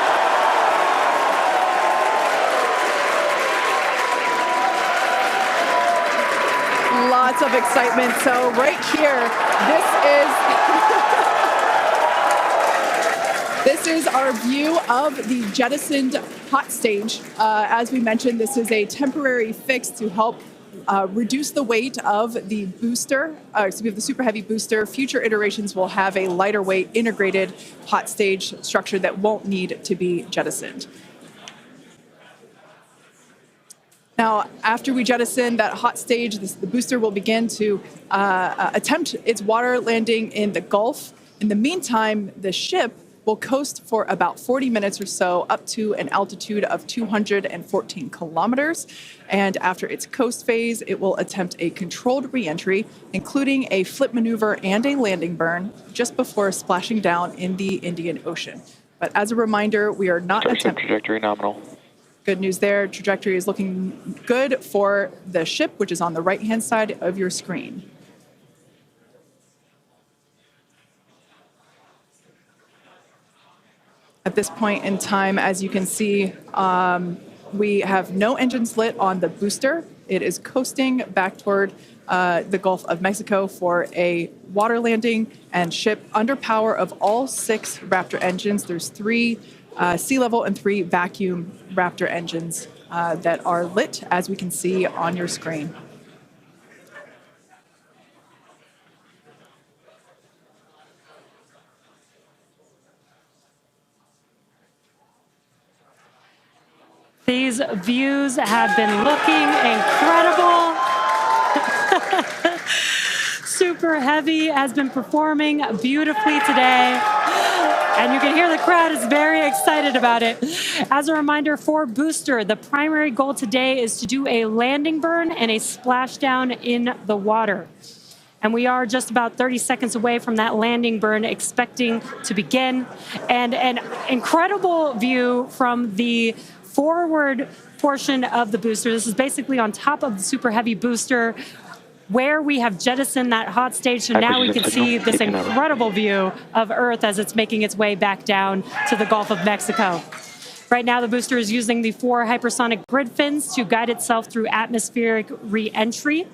Lots of excitement. So right here, this is our view of the jettisoned hot stage. As we mentioned, this is a temporary fix to help reduce the weight of the booster, the Super Heavy booster. Future iterations will have a lighter weight integrated hot stage structure that won't need to be jettisoned. Now, after we jettison that hot stage, the booster will begin to attempt its water landing in the Gulf. In the meantime, the ship will coast for about 40 minutes or so up to an altitude of 214 kilometers. And after its coast phase, it will attempt a controlled reentry, including a flip maneuver and a landing burn just before splashing down in the Indian Ocean. But as a reminder, we are not attempting... Trajectory nominal. Good news there. Trajectory is looking good for the ship, which is on the right-hand side of your screen. At this point in time, as you can see, we have no engines lit on the booster. It is coasting back toward the Gulf of Mexico for a water landing and ship under power of all 6 Raptor engines. There's 3 sea level and 3 vacuum Raptor engines that are lit, as we can see on your screen. These views have been looking incredible. Super Heavy has been performing beautifully today. And you can hear the crowd is very excited about it. As a reminder for Booster, the primary goal today is to do a landing burn and a splashdown in the water. And we are just about 30 seconds away from that landing burn expecting to begin. And an incredible view from the forward portion of the booster. This is basically on top of the Super Heavy booster where we have jettisoned that hot stage. So now we can see this incredible view of Earth as it's making its way back down to the Gulf of Mexico. Right now, the booster is using the 4 hypersonic grid fins to guide itself through atmospheric re-entry.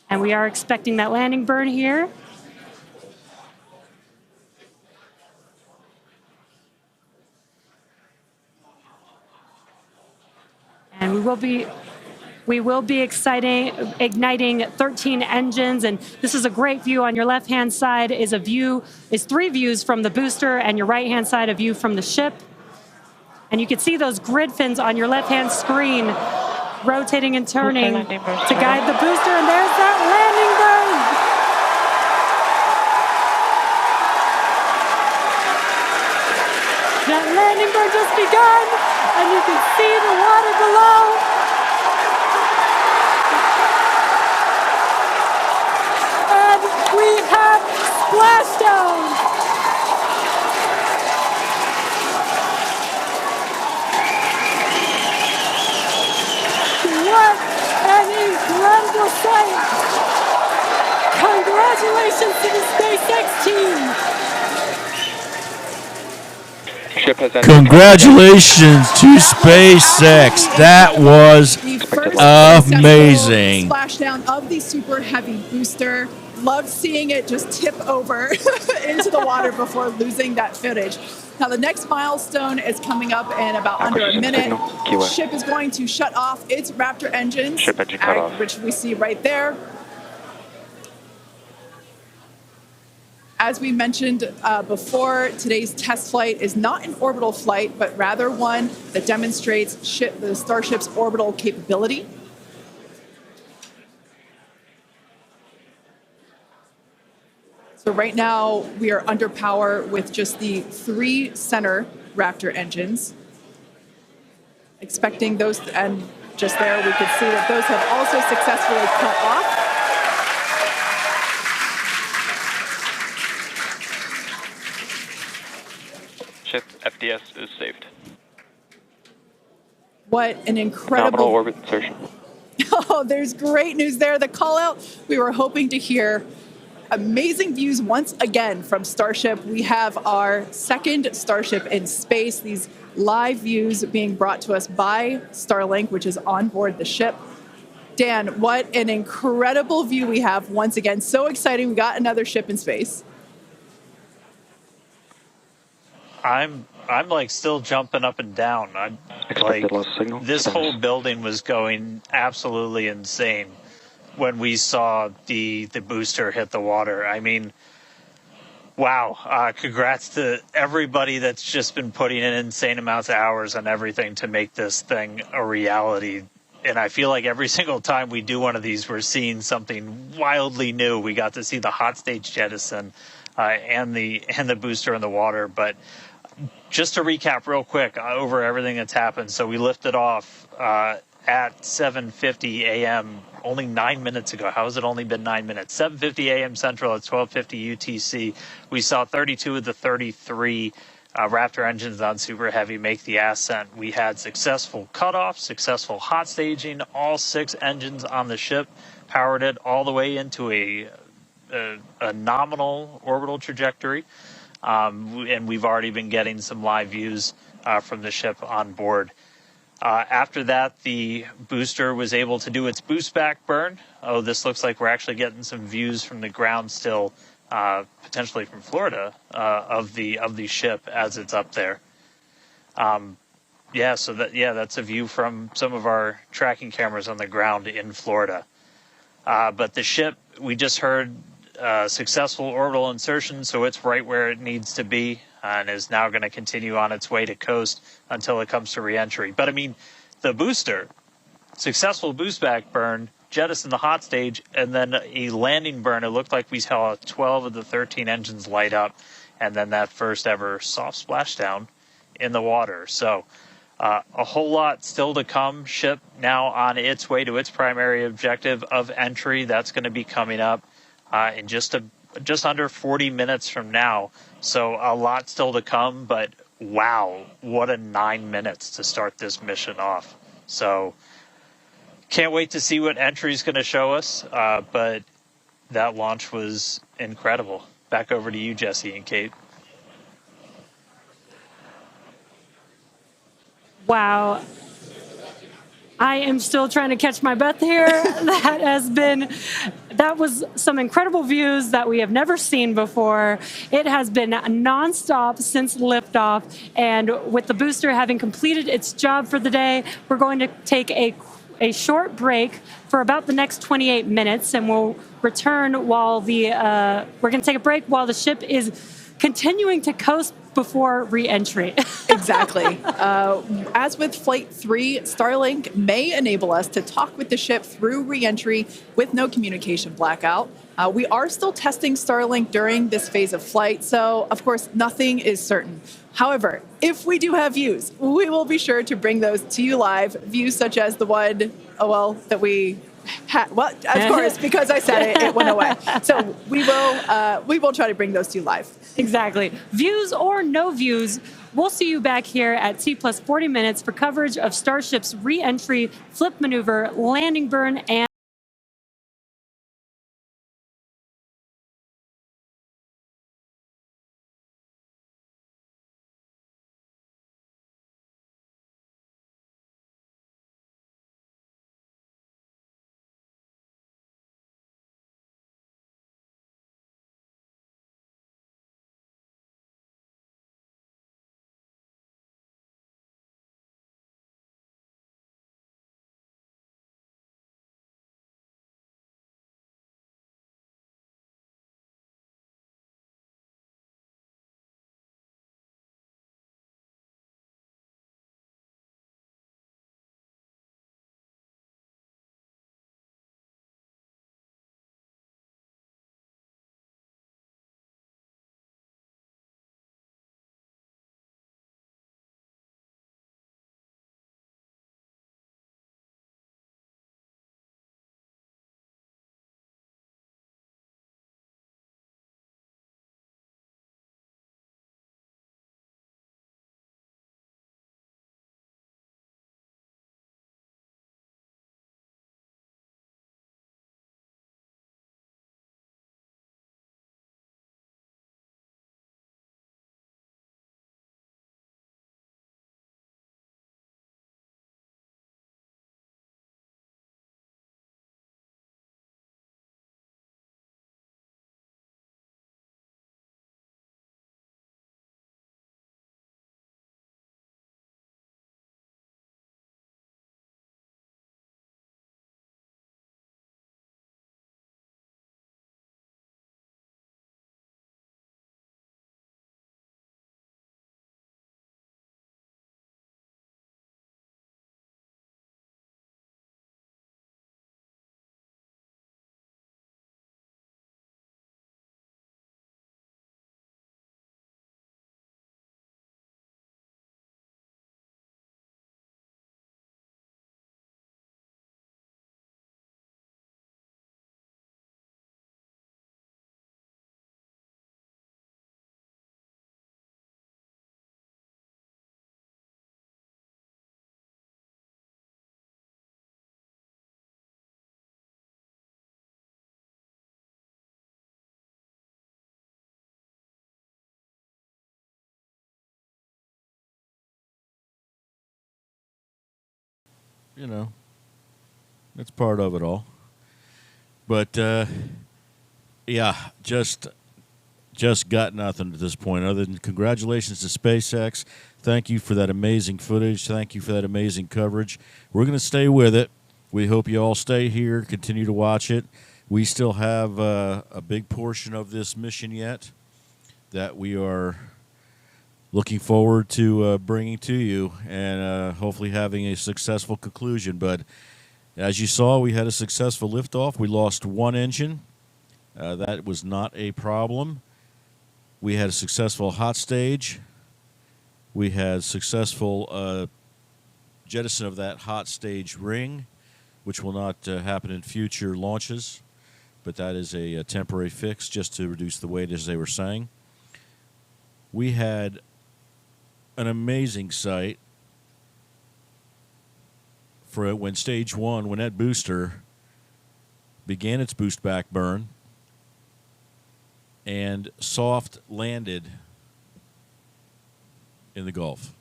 And we are expecting that landing burn here. And we will be igniting 13 engines, and this is a great view. On your left-hand side is 3 views from the booster, and your right-hand side a view from the ship. And you can see those grid fins on your left-hand screen rotating and turning to guide the booster, and there's that landing burn. That landing burn just begun, and you can see the water below. And we have splashdown. What an incredible sight! Congratulations to the SpaceX team! Ship has entered. Congratulations to SpaceX. That was The first amazing. Splashdown of the Super Heavy booster. Loved seeing it just tip over into the water before losing that footage. Now the next milestone is coming up in about under a minute. The ship is going to shut off its Raptor engines, Ship engine cut off. which we see right there. As we mentioned before, today's test flight is not an orbital flight, but rather one that demonstrates the Starship's orbital capability. So right now we are under power with just the 3 center Raptor engines. Expecting those, and just there we could see that those have also successfully cut off. Ship FDS is saved. What an incredible... Nominal orbit insertion. Oh, there's great news there. The call out, we were hoping to hear amazing views once again from Starship. We have our second Starship in space, these live views being brought to us by Starlink, which is on board the ship. Dan, what an incredible view we have once again. So exciting. We got another ship in space. I'm like still jumping up and down. I'm like, loss signal. this whole building was going absolutely insane when we saw the booster hit the water. I mean, wow. Congrats to everybody that's just been putting in insane amounts of hours on everything to make this thing a reality. And I feel like every single time we do one of these, we're seeing something wildly new. We got to see the hot stage jettison and the booster in the water. But just to recap real quick over everything that's happened. So we lifted off at 7:50 a.m. only 9 minutes ago. How has it only been 9 minutes? 7:50 a.m. Central at 12:50 UTC. We saw 32 of the 33 Raptor engines on Super Heavy make the ascent. We had successful cutoff, successful hot staging. All 6 engines on the ship powered it all the way into a nominal orbital trajectory. And we've already been getting some live views from the ship on board. After that, the booster was able to do its boost back burn. Oh, this looks like we're actually getting some views from the ground still, potentially from Florida, of the ship as it's up there. That's a view from some of our tracking cameras on the ground in Florida. But the ship, we just heard successful orbital insertion, so it's right where it needs to be and is now going to continue on its way to coast until it comes to reentry. But I mean, the booster, successful boost back burn, jettison the hot stage, and then a landing burn. It looked like we saw 12 of the 13 engines light up, and then that first ever soft splashdown in the water. So a whole lot still to come. Ship now on its way to its primary objective of entry. That's going to be coming up in just under 40 minutes from now. So a lot still to come, but wow, what a 9 minutes to start this mission off. So can't wait to see what entry is going to show us, but that launch was incredible. Back over to you, Jesse and Kate. Wow. I am still trying to catch my breath here. That was some incredible views that we have never seen before. It has been nonstop since liftoff, and with the booster having completed its job for the day, we're going to take a short break for about the next 28 minutes, and we'll return while we're going to take a break while the ship is continuing to coast before re-entry. Exactly. As with Flight 3, Starlink may enable us to talk with the ship through re-entry with no communication blackout. We are still testing Starlink during this phase of flight, so of course nothing is certain. However, if we do have views, we will be sure to bring those to you live. Views such as the one, that we had. Well, of course, because I said it, it went away. So we will try to bring those to you live. Exactly. Views or no views, we'll see you back here at T plus 40 minutes for coverage of Starship's re-entry, flip maneuver, landing burn, and you know, it's part of it all. But yeah, just got nothing at this point other than congratulations to SpaceX. Thank you for that amazing footage. Thank you for that amazing coverage. We're going to stay with it. We hope you all stay here, continue to watch it. We still have a big portion of this mission yet that we are looking forward to bringing to you and hopefully having a successful conclusion. But as you saw, we had a successful liftoff. We lost one engine. That was not a problem. We had a successful hot stage. We had successful jettison of that hot stage ring, which will not happen in future launches, but that is a temporary fix just to reduce the weight, as they were saying. We had an amazing sight for when stage one, when that booster began its boost back burn and soft landed in the Gulf.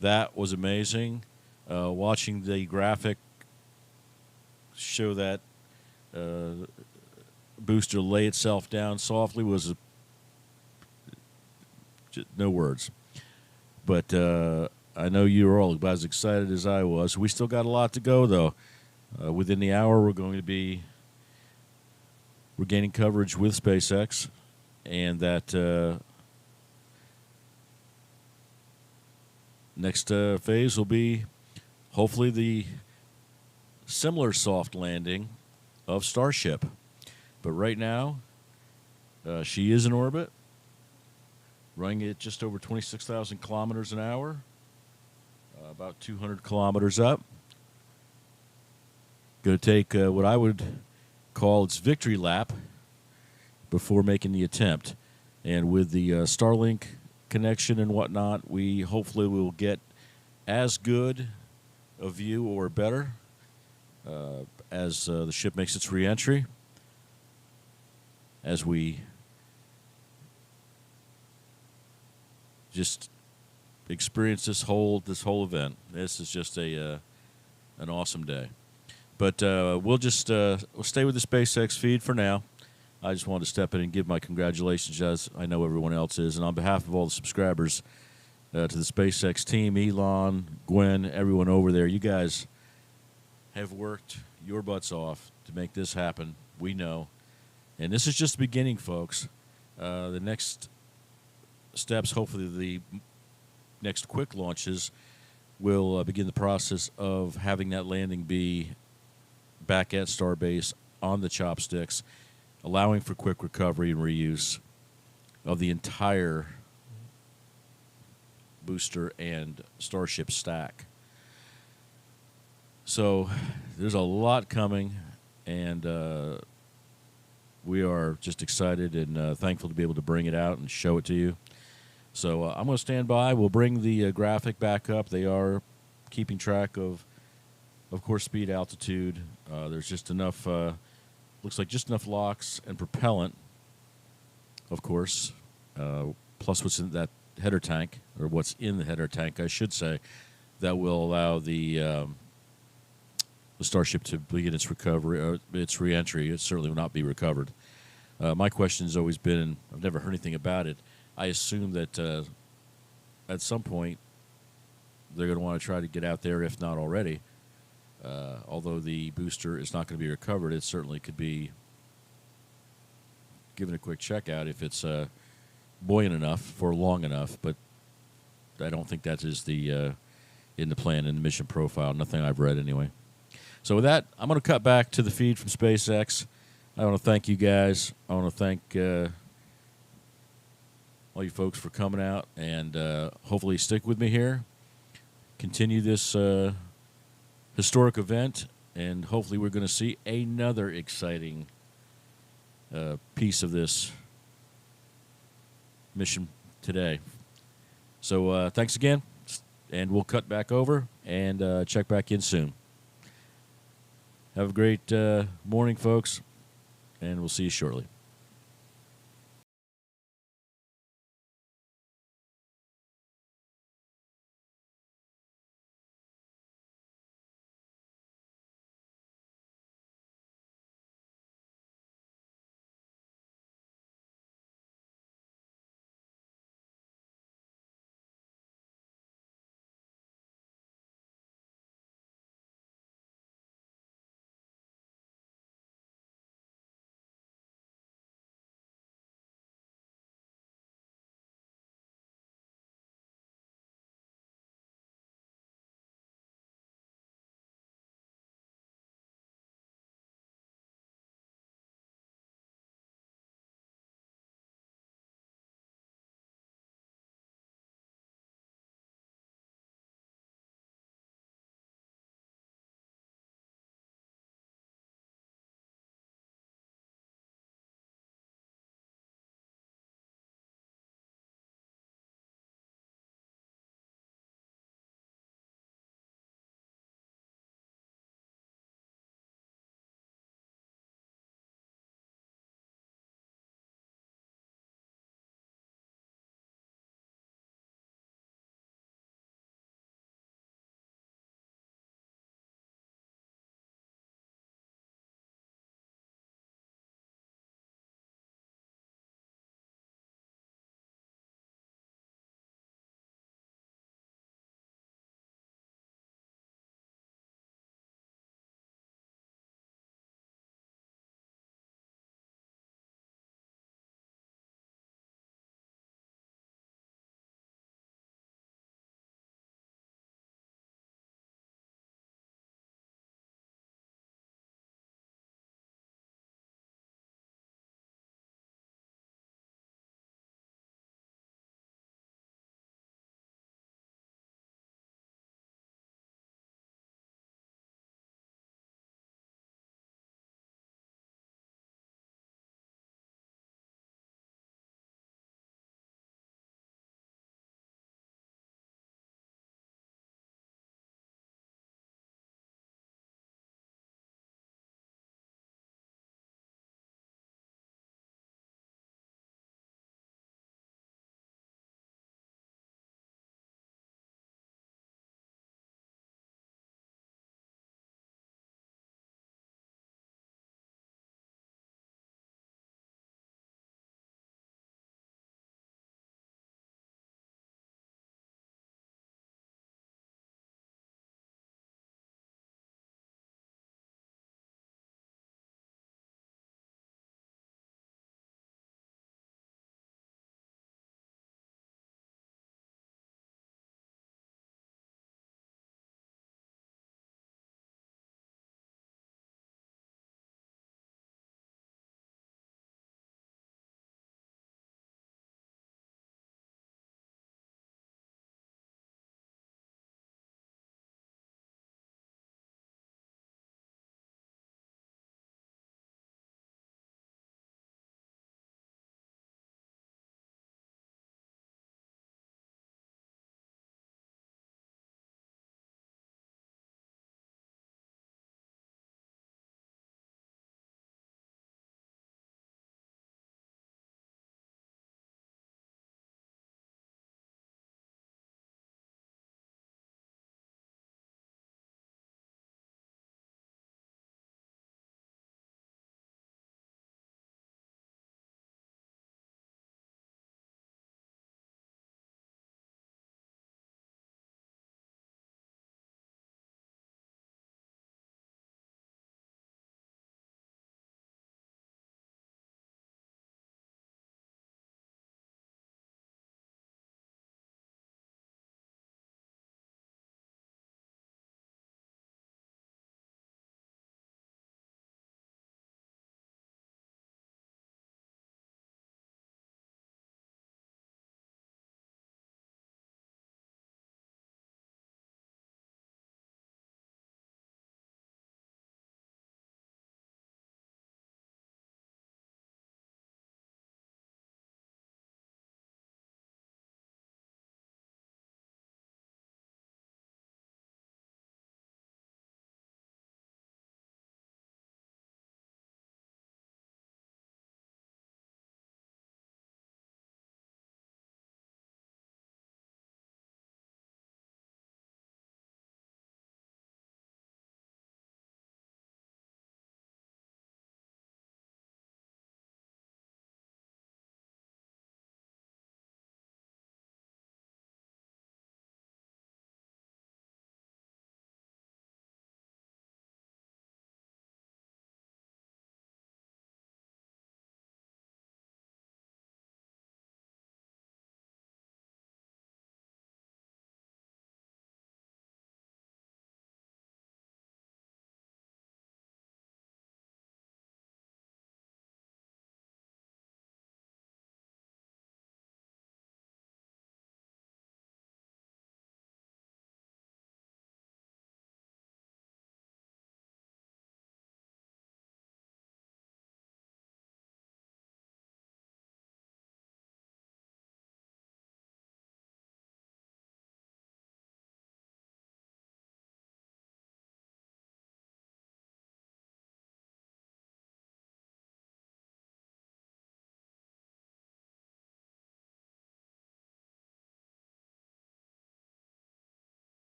That was amazing. Watching the graphic show that booster lay itself down softly was no words. But I know you were all about as excited as I was. We still got a lot to go, though. Within the hour, we're going to be regaining coverage with SpaceX, and that next phase will be hopefully the similar soft landing of Starship. But right now, she is in orbit, running at just over 26,000 kilometers an hour, about 200 kilometers up. Going to take what I would call its victory lap before making the attempt. And with the Starlink connection and whatnot, we hopefully will get as good a view or better as the ship makes its re-entry, as we just experience this whole event. This is just an awesome day. But we'll just we'll stay with the SpaceX feed for now. I just wanted to step in and give my congratulations, as I know everyone else is, and on behalf of all the subscribers to the SpaceX team, Elon, Gwen, everyone over there. You guys have worked your butts off to make this happen. We know, and this is just the beginning, folks. The next steps, hopefully the next quick launches, will begin the process of having that landing be back at Starbase on the chopsticks, allowing for quick recovery and reuse of the entire booster and Starship stack. So there's a lot coming, and we are just excited and thankful to be able to bring it out and show it to you. So I'm going to stand by. We'll bring the graphic back up. They are keeping track of course, speed, altitude. There's just enough, looks like just enough LOX and propellant, of course, plus what's in that header tank, or what's in the header tank, I should say, that will allow the Starship to begin its recovery, or its re-entry. It certainly will not be recovered. My question has always been, and I've never heard anything about it, I assume that at some point they're going to want to try to get out there, if not already. Although the booster is not going to be recovered, it certainly could be given a quick check out if it's buoyant enough for long enough. But I don't think that is the in the plan, in the mission profile. Nothing I've read anyway. So with that, I'm going to cut back to the feed from SpaceX. I want to thank you guys. I want to thank all you folks for coming out, and hopefully stick with me here. Continue this historic event, and hopefully we're going to see another exciting piece of this mission today. So thanks again, and we'll cut back over and check back in soon. Have a great morning, folks, and we'll see you shortly.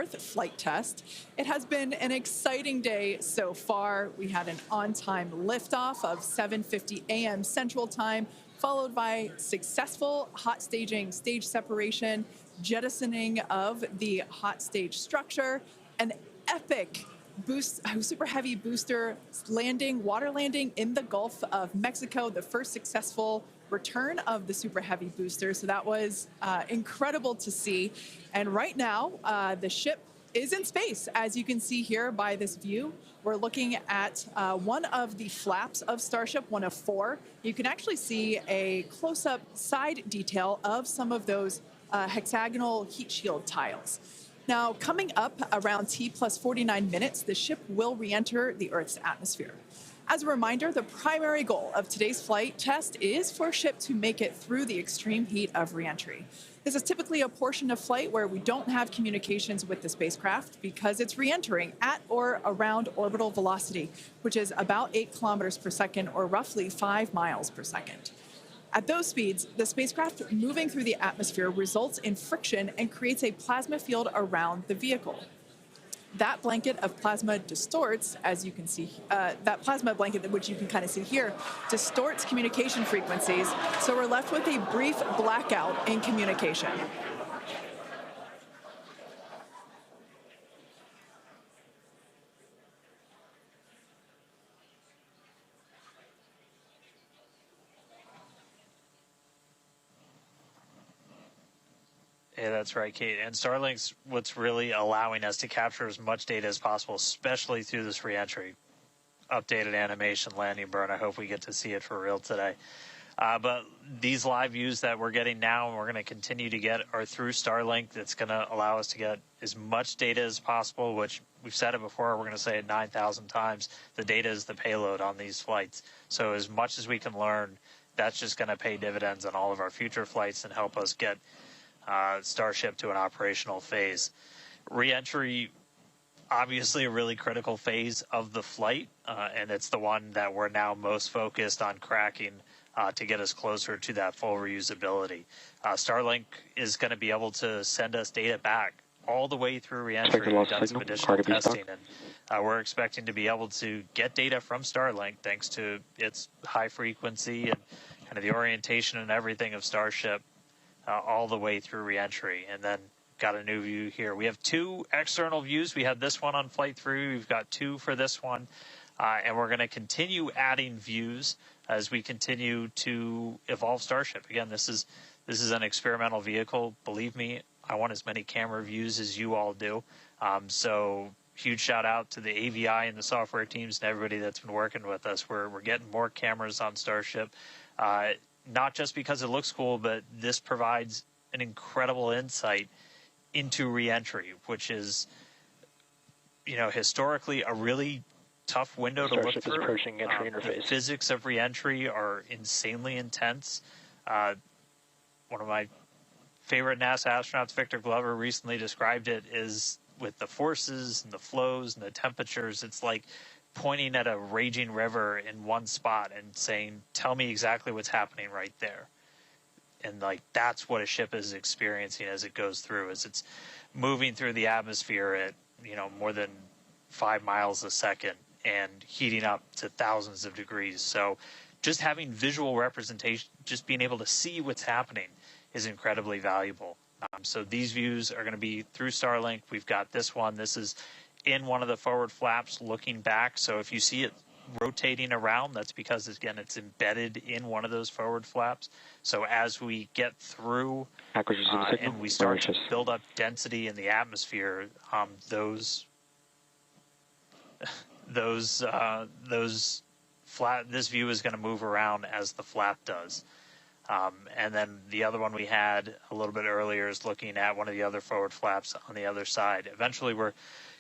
flight test. It has been an exciting day so far. We had an on-time liftoff of 7:50 a.m. Central Time, followed by successful hot staging, stage separation, jettisoning of the hot stage structure, an epic super heavy booster landing, water landing in the Gulf of Mexico, the first successful return of the super heavy booster. So that was incredible to see. And right now, the ship is in space. As you can see here by this view, we're looking at one of the flaps of Starship, one of 4. You can actually see a close-up side detail of some of those hexagonal heat shield tiles. Now, coming up around T plus 49 minutes, the ship will re-enter the Earth's atmosphere. As a reminder, the primary goal of today's flight test is for a ship to make it through the extreme heat of re-entry. This is typically a portion of flight where we don't have communications with the spacecraft because it's re-entering at or around orbital velocity, which is about 8 kilometers per second or roughly 5 miles per second. At those speeds, the spacecraft moving through the atmosphere results in friction and creates a plasma field around the vehicle. That blanket of plasma distorts, as you can see, that plasma blanket, which you can kind of see here, distorts communication frequencies, so we're left with a brief blackout in communication. Yeah, that's right, Kate. And Starlink's what's really allowing us to capture as much data as possible, especially through this reentry. Updated animation, landing burn. I hope we get to see it for real today. But these live views that we're getting now and we're going to continue to get are through Starlink. That's going to allow us to get as much data as possible, which we've said it before. We're going to say it 9,000 times. The data is the payload on these flights. So as much as we can learn, that's just going to pay dividends on all of our future flights and help us get Starship to an operational phase. Reentry, obviously a really critical phase of the flight, and it's the one that we're now most focused on cracking to get us closer to that full reusability. Starlink is going to be able to send us data back all the way through reentry. We've done some additional testing, and we're expecting to be able to get data from Starlink thanks to its high frequency and kind of the orientation and everything of Starship all the way through reentry. And then got a new view here. We have 2 external views. We had this one on flight 3. We've got 2 for this one. And we're going to continue adding views as we continue to evolve Starship. Again, this is an experimental vehicle. Believe me, I want as many camera views as you all do. So huge shout out to the AVI and the software teams and everybody that's been working with us. We're getting more cameras on Starship. Not just because it looks cool, but this provides an incredible insight into reentry, which is, historically a really tough window to look through. Approaching entry interface. The physics of reentry are insanely intense. One of my favorite NASA astronauts, Victor Glover, recently described it as with the forces and the flows and the temperatures, it's like pointing at a raging river in one spot and saying, tell me exactly what's happening right there. And that's what a ship is experiencing as it goes through, as it's moving through the atmosphere at, more than 5 miles a second and heating up to thousands of degrees. So just having visual representation, just being able to see what's happening is incredibly valuable. So these views are going to be through Starlink. We've got this one. This is in one of the forward flaps looking back. So if you see it rotating around, that's because, again, it's embedded in one of those forward flaps. So as we get through and we start to build up density in the atmosphere, this view is going to move around as the flap does. And then the other one we had a little bit earlier is looking at one of the other forward flaps on the other side. Eventually, we're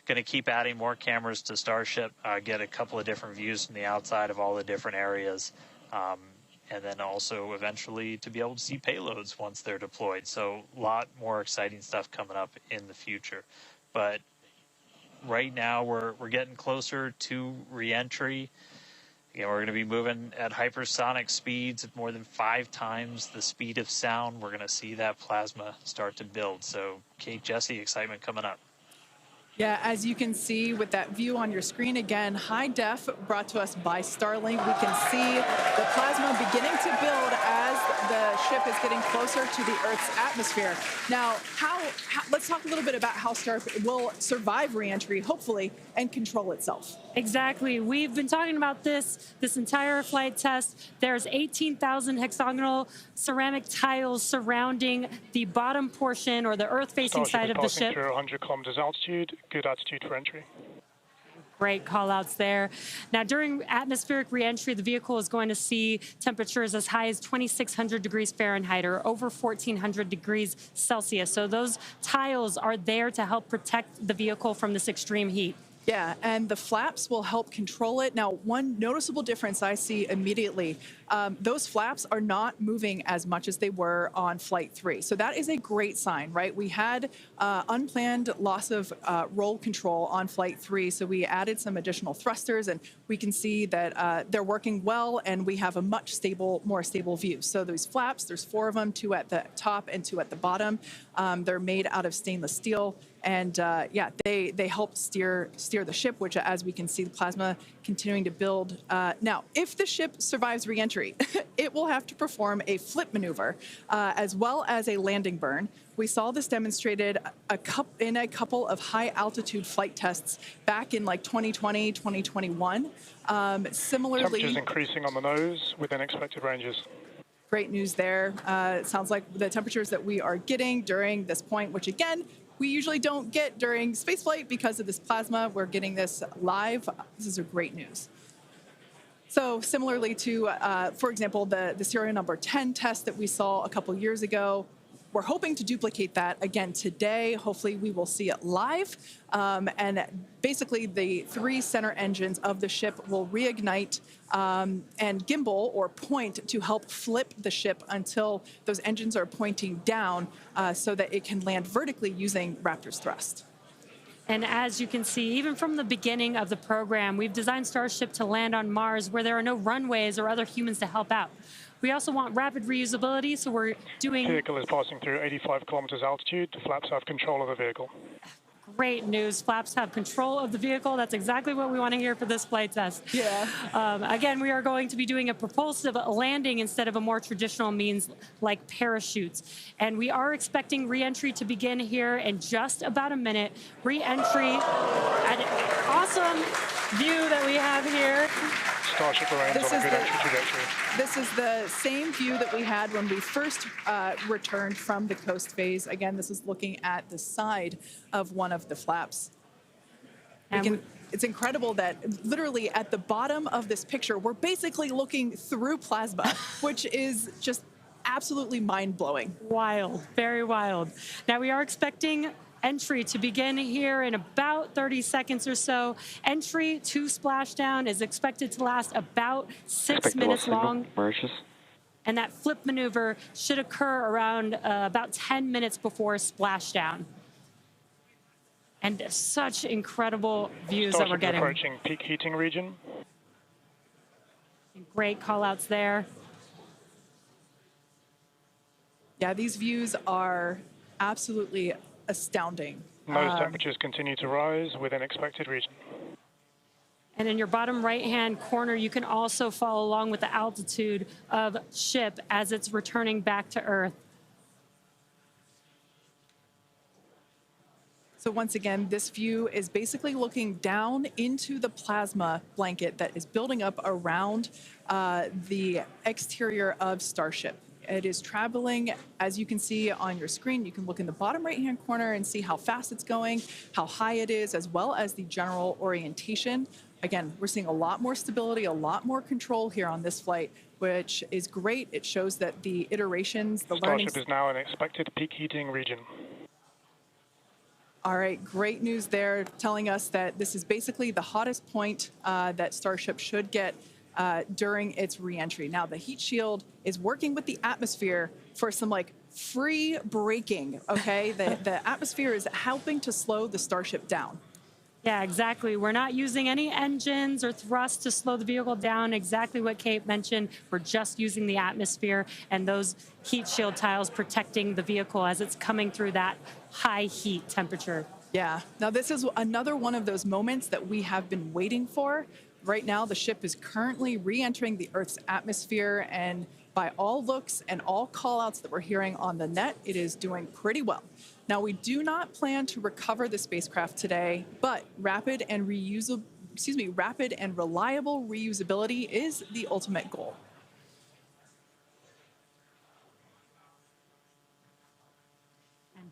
going to keep adding more cameras to Starship, get a couple of different views from the outside of all the different areas, and then also eventually to be able to see payloads once they're deployed. So a lot more exciting stuff coming up in the future. But right now, we're getting closer to reentry. We're going to be moving at hypersonic speeds at more than 5 times the speed of sound. We're going to see that plasma start to build. So, Kate, Jesse, excitement coming up. Yeah, as you can see with that view on your screen, again, high def brought to us by Starlink. We can see the plasma beginning to build as the ship is getting closer to the Earth's atmosphere. Now, let's talk a little bit about how Starship will survive reentry, hopefully, and control itself. Exactly. We've been talking about this entire flight test. There's 18,000 hexagonal ceramic tiles surrounding the bottom portion or the Earth-facing side of the ship. Starship is passing through 100 kilometers altitude. Good attitude for entry. Great call outs there. Now, during atmospheric reentry, the vehicle is going to see temperatures as high as 2,600 degrees Fahrenheit or over 1,400 degrees Celsius. So those tiles are there to help protect the vehicle from this extreme heat. Yeah, and the flaps will help control it. Now, one noticeable difference I see immediately, those flaps are not moving as much as they were on Flight 3. So that is a great sign, right? We had unplanned loss of roll control on Flight 3, so we added some additional thrusters, and we can see that they're working well, and we have a much more stable view. So those flaps, there's 4 of them, 2 at the top and 2 at the bottom. They're made out of stainless steel. And yeah, they help steer the ship, which, as we can see, the plasma continuing to build. Now, if the ship survives reentry, it will have to perform a flip maneuver as well as a landing burn. We saw this demonstrated in a couple of high-altitude flight tests back in like 2020, 2021. Similarly, Temperatures increasing on the nose within expected ranges. Great news there. It sounds like the temperatures that we are getting during this point, which again, we usually don't get during spaceflight because of this plasma. We're getting this live. This is great news. So similarly to, for example, the serial number 10 test that we saw a couple years ago, we're hoping to duplicate that again today. Hopefully we will see it live. And basically the 3 center engines of the ship will reignite and gimbal or point to help flip the ship until those engines are pointing down so that it can land vertically using Raptor's thrust. And as you can see, even from the beginning of the program, we've designed Starship to land on Mars where there are no runways or other humans to help out. We also want rapid reusability, so we're doing... The vehicle is passing through 85 kilometers altitude. The flaps have control of the vehicle. Great news. Flaps have control of the vehicle. That's exactly what we want to hear for this flight test. Yeah. Again, we are going to be doing a propulsive landing instead of a more traditional means like parachutes. And we are expecting re-entry to begin here in just about a minute. Re-entry, an awesome view that we have here. Starship remains on a good entry trajectory. This is the same view that we had when we first returned from the coast phase. Again, this is looking at the side of one of the flaps. It's incredible that literally at the bottom of this picture, we're basically looking through plasma, which is just absolutely mind-blowing. Wild, very wild. Now we are expecting entry to begin here in about 30 seconds or so. Entry to splashdown is expected to last about 6 minutes long. And that flip maneuver should occur around about 10 minutes before splashdown. And such incredible views that we're getting. Approaching peak heating region. Great call outs there. Yeah, these views are absolutely astounding. Nose temperatures continue to rise within expected region. And in your bottom right-hand corner, you can also follow along with the altitude of ship as it's returning back to Earth. So once again, this view is basically looking down into the plasma blanket that is building up around the exterior of Starship. It is traveling, as you can see on your screen. You can look in the bottom right-hand corner and see how fast it's going, how high it is, as well as the general orientation. Again, we're seeing a lot more stability, a lot more control here on this flight, which is great. It shows that the iterations, the learning... Starship is now in expected peak heating region. All right, great news there, telling us that this is basically the hottest point that Starship should get during its reentry. Now, the heat shield is working with the atmosphere for some free braking, okay? The atmosphere is helping to slow the Starship down. Yeah, exactly. We're not using any engines or thrust to slow the vehicle down. Exactly what Kate mentioned. We're just using the atmosphere and those heat shield tiles protecting the vehicle as it's coming through that high heat temperature. Yeah. Now, this is another one of those moments that we have been waiting for. Right now, the ship is currently re-entering the Earth's atmosphere, and by all looks and all callouts that we're hearing on the net, it is doing pretty well. Now, we do not plan to recover the spacecraft today, but rapid and reliable reusability is the ultimate goal.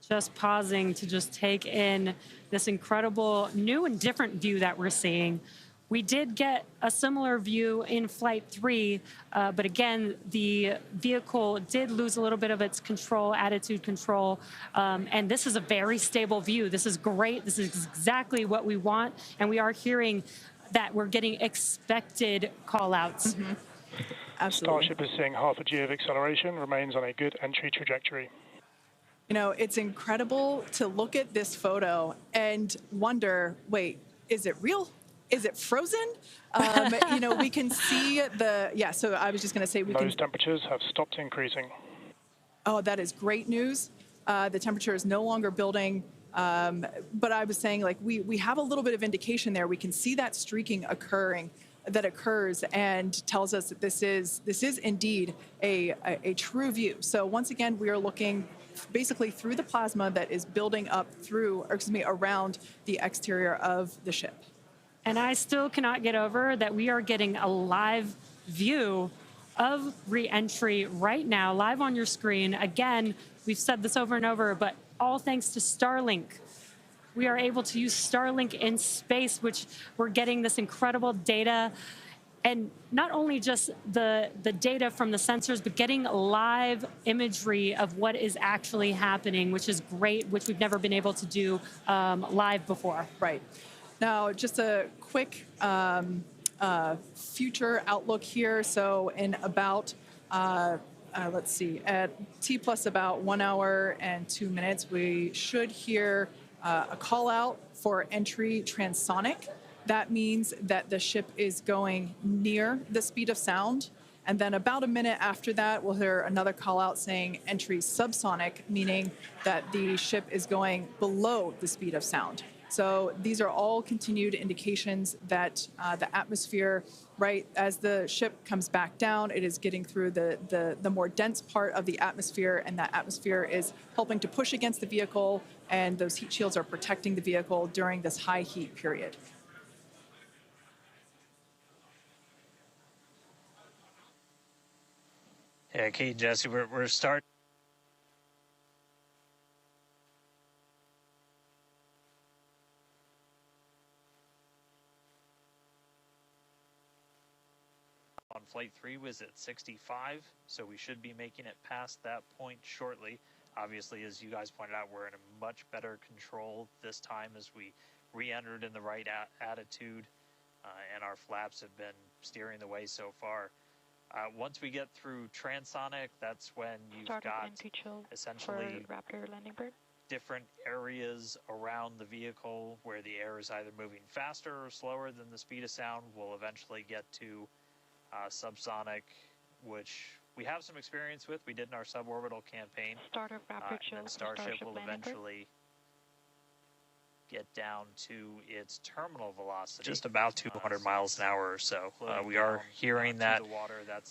Just pausing to just take in this incredible new and different view that we're seeing. We did get a similar view in Flight 3, but again, the vehicle did lose a little bit of its control, attitude control, and this is a very stable view. This is great. This is exactly what we want, and we are hearing that we're getting expected call-outs. Mm-hmm. Absolutely. Starship is seeing half a G of acceleration, remains on a good entry trajectory. You know, it's incredible to look at this photo and wonder, wait, is it real? Is it frozen? You know, we can see so I was just going to say Those temperatures have stopped increasing. Oh, that is great news. The temperature is no longer building. But I was saying, like, we have a little bit of indication there. We can see that streaking that occurs and tells us that this is indeed a true view. So once again, we are looking basically through the plasma that is building up around the exterior of the ship. And I still cannot get over that we are getting a live view of re-entry right now, live on your screen. Again, we've said this over and over, but all thanks to Starlink. We are able to use Starlink in space, which we're getting this incredible data. And not only just the data from the sensors, but getting live imagery of what is actually happening, which is great, which we've never been able to do live before. Right. Now, just a quick future outlook here. So in about, let's see, at T plus about 1 hour and 2 minutes, we should hear a call out for entry transonic. That means that the ship is going near the speed of sound. And then about a minute after that, we'll hear another call out saying entry subsonic, meaning that the ship is going below the speed of sound. So these are all continued indications that the atmosphere, right, as the ship comes back down, it is getting through the more dense part of the atmosphere, and that atmosphere is helping to push against the vehicle, and those heat shields are protecting the vehicle during this high heat period. Yeah, Kate and Jesse, we're starting on Flight 3 was at 65, so we should be making it past that point shortly. Obviously, as you guys pointed out, we're in a much better control this time as we re-entered in the right attitude, and our flaps have been steering the way so far. Once we get through transonic, that's when you've got essentially Raptor landing bird. Different areas around the vehicle where the air is either moving faster or slower than the speed of sound. We'll eventually get to subsonic, which we have some experience with. We did in our suborbital campaign. Start of Raptor chill. And Starship will eventually get down to its terminal velocity, just about 200 miles an hour or so. We are hearing that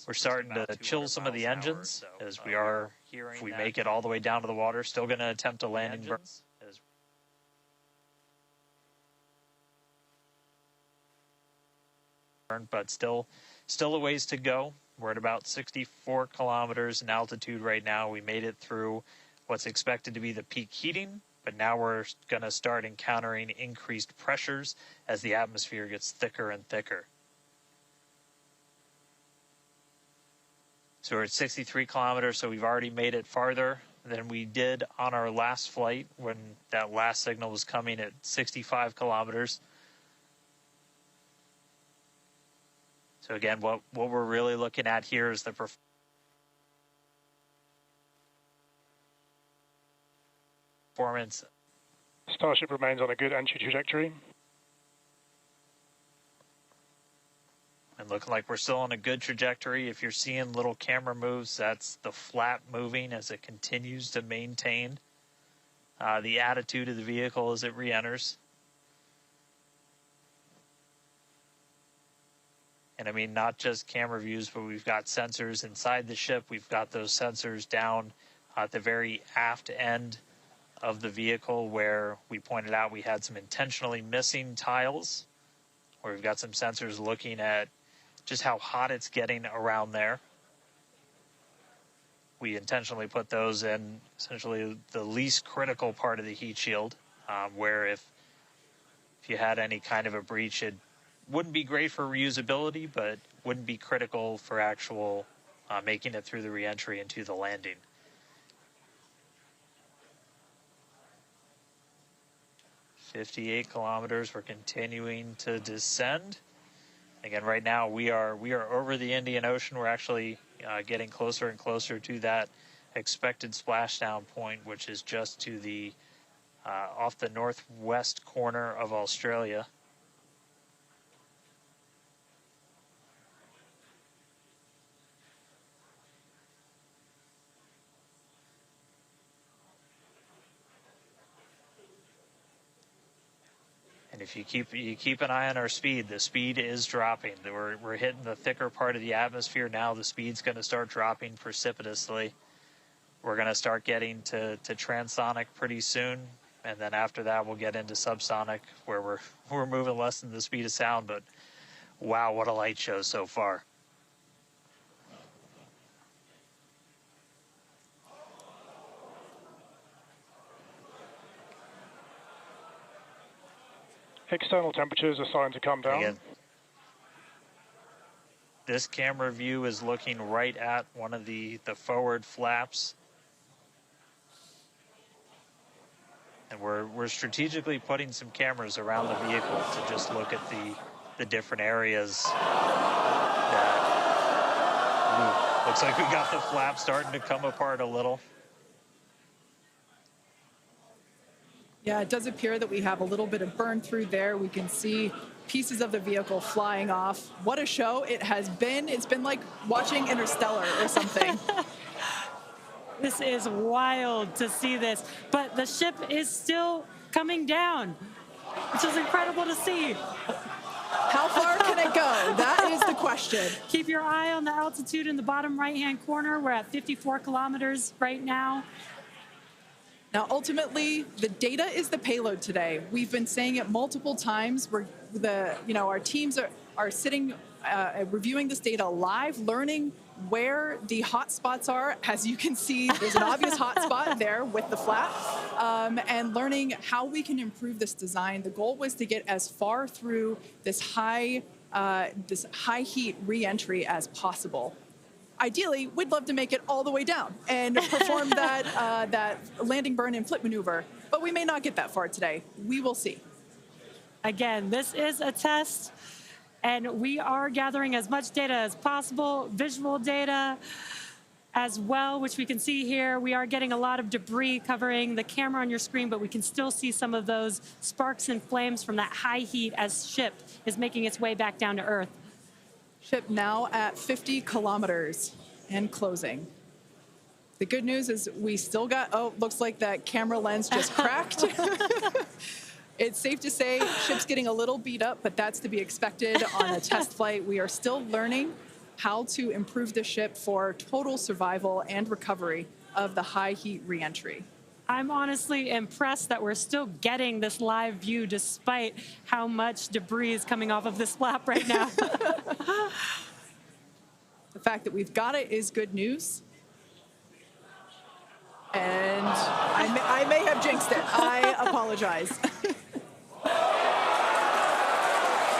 we're starting to chill some of the engines, as we are, if we make it all the way down to the water, still going to attempt a landing burn. But still a ways to go. We're at about 64 kilometers in altitude right now. We made it through what's expected to be the peak heating, but now we're going to start encountering increased pressures as the atmosphere gets thicker and thicker. So we're at 63 kilometers, so we've already made it farther than we did on our last flight when that last signal was coming at 65 kilometers. So again, what we're really looking at here is the performance. Starship remains on a good entry trajectory. And looking like we're still on a good trajectory. If you're seeing little camera moves, that's the flap moving as it continues to maintain. the attitude of the vehicle as it re-enters. And I mean, not just camera views, but we've got sensors inside the ship. We've got those sensors down at the very aft end of the vehicle where we pointed out we had some intentionally missing tiles, where we've got some sensors looking at just how hot it's getting around there. We intentionally put those in essentially the least critical part of the heat shield, where if you had any kind of a breach, it wouldn't be great for reusability, but wouldn't be critical for actual making it through the reentry into the landing. "58 kilometers, we're continuing to descend. Again, right now we are over the Indian Ocean. We're actually getting closer and closer to that expected splashdown point, which is just to the off the northwest corner of Australia. And if you keep an eye on our speed, the speed is dropping. We're hitting the thicker part of the atmosphere now. The speed's going to start dropping precipitously. We're going to start getting to transonic pretty soon, and then after that we'll get into subsonic, where we're moving less than the speed of sound. But wow, what a light show so far! External temperatures are starting to come down. Again, this camera view is looking right at one of the forward flaps. And we're strategically putting some cameras around the vehicle to just look at the different areas that looks like we got the flap starting to come apart a little. Yeah, it does appear that we have a little bit of burn through there. We can see pieces of the vehicle flying off. What a show it has been. It's been like watching Interstellar or something. This is wild to see this, but the ship is still coming down, which is incredible to see. How far can it go? That is the question. Keep your eye on the altitude in the bottom right-hand corner. We're at 54 kilometers right now. Now, ultimately, the data is the payload today. We've been saying it multiple times. Our teams are sitting, reviewing this data live, learning where the hot spots are. As you can see, there's an obvious hot spot there with the flap, and learning how we can improve this design. The goal was to get as far through this high heat re-entry as possible. Ideally, we'd love to make it all the way down and perform that landing burn and flip maneuver, but we may not get that far today. We will see. Again, this is a test, and we are gathering as much data as possible, visual data as well, which we can see here. We are getting a lot of debris covering the camera on your screen, but we can still see some of those sparks and flames from that high heat as ship is making its way back down to Earth. Ship now at 50 kilometers and closing. The good news is we still got, looks like that camera lens just cracked. It's safe to say ship's getting a little beat up, but that's to be expected on a test flight. We are still learning how to improve the ship for total survival and recovery of the high heat reentry. I'm honestly impressed that we're still getting this live view despite how much debris is coming off of this flap right now. The fact that we've got it is good news. And I may have jinxed it. I apologize.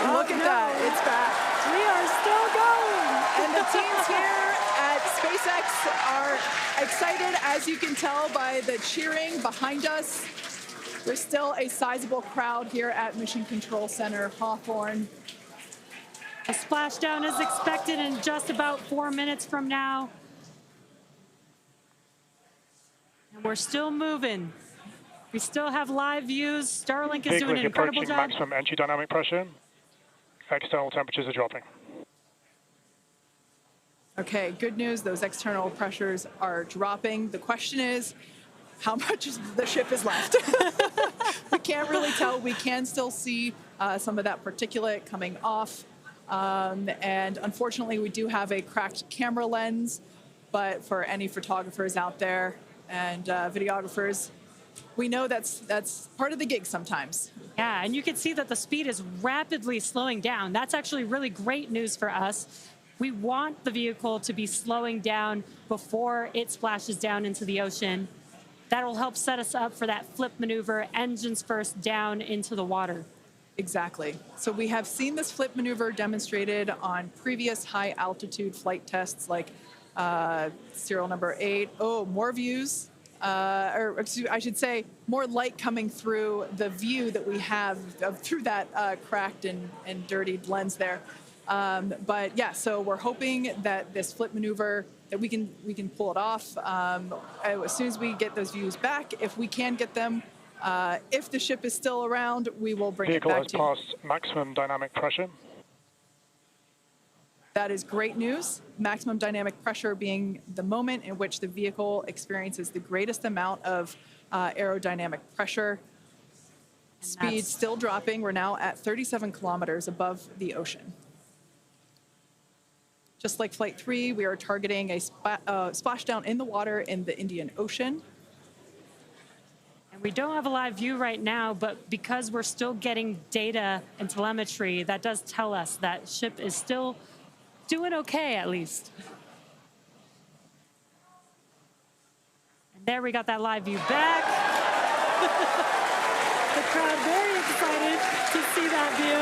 Look at that, it's back. We are still going. And the teams here at SpaceX are excited, as you can tell by the cheering behind us. There's still a sizable crowd here at Mission Control Center, Hawthorne. A splashdown is expected in just about 4 minutes from now. And we're still moving. We still have live views. Starlink is doing an incredible approaching job. maximum entry dynamic pressure. External temperatures are dropping. Okay, good news, those external pressures are dropping. The question is, how much the ship is left. We can't really tell. We can still see some of that particulate coming off. And unfortunately, we do have a cracked camera lens. But for any photographers out there and videographers, we know that's part of the gig sometimes. Yeah, and you can see that the speed is rapidly slowing down. That's actually really great news for us. We want the vehicle to be slowing down before it splashes down into the ocean. That'll help set us up for that flip maneuver, engines first down into the water. Exactly. So we have seen this flip maneuver demonstrated on previous high altitude flight tests like serial number 8. Oh, more views. Or excuse, I should say more light coming through the view that we have through that cracked and dirtied lens there. But yeah, so we're hoping that this flip maneuver, that we can pull it off as soon as we get those views back. If we can get them, if the ship is still around, we will bring it back to you. Vehicle has passed maximum dynamic pressure. That is great news. Maximum dynamic pressure being the moment in which the vehicle experiences the greatest amount of aerodynamic pressure. Speed still dropping. We're now at 37 kilometers above the ocean. Just like Flight 3, we are targeting a splashdown in the water in the Indian Ocean. And we don't have a live view right now, but because we're still getting data and telemetry, that does tell us that ship is still doing okay, at least. And there we got that live view back. The crowd very excited to see that view,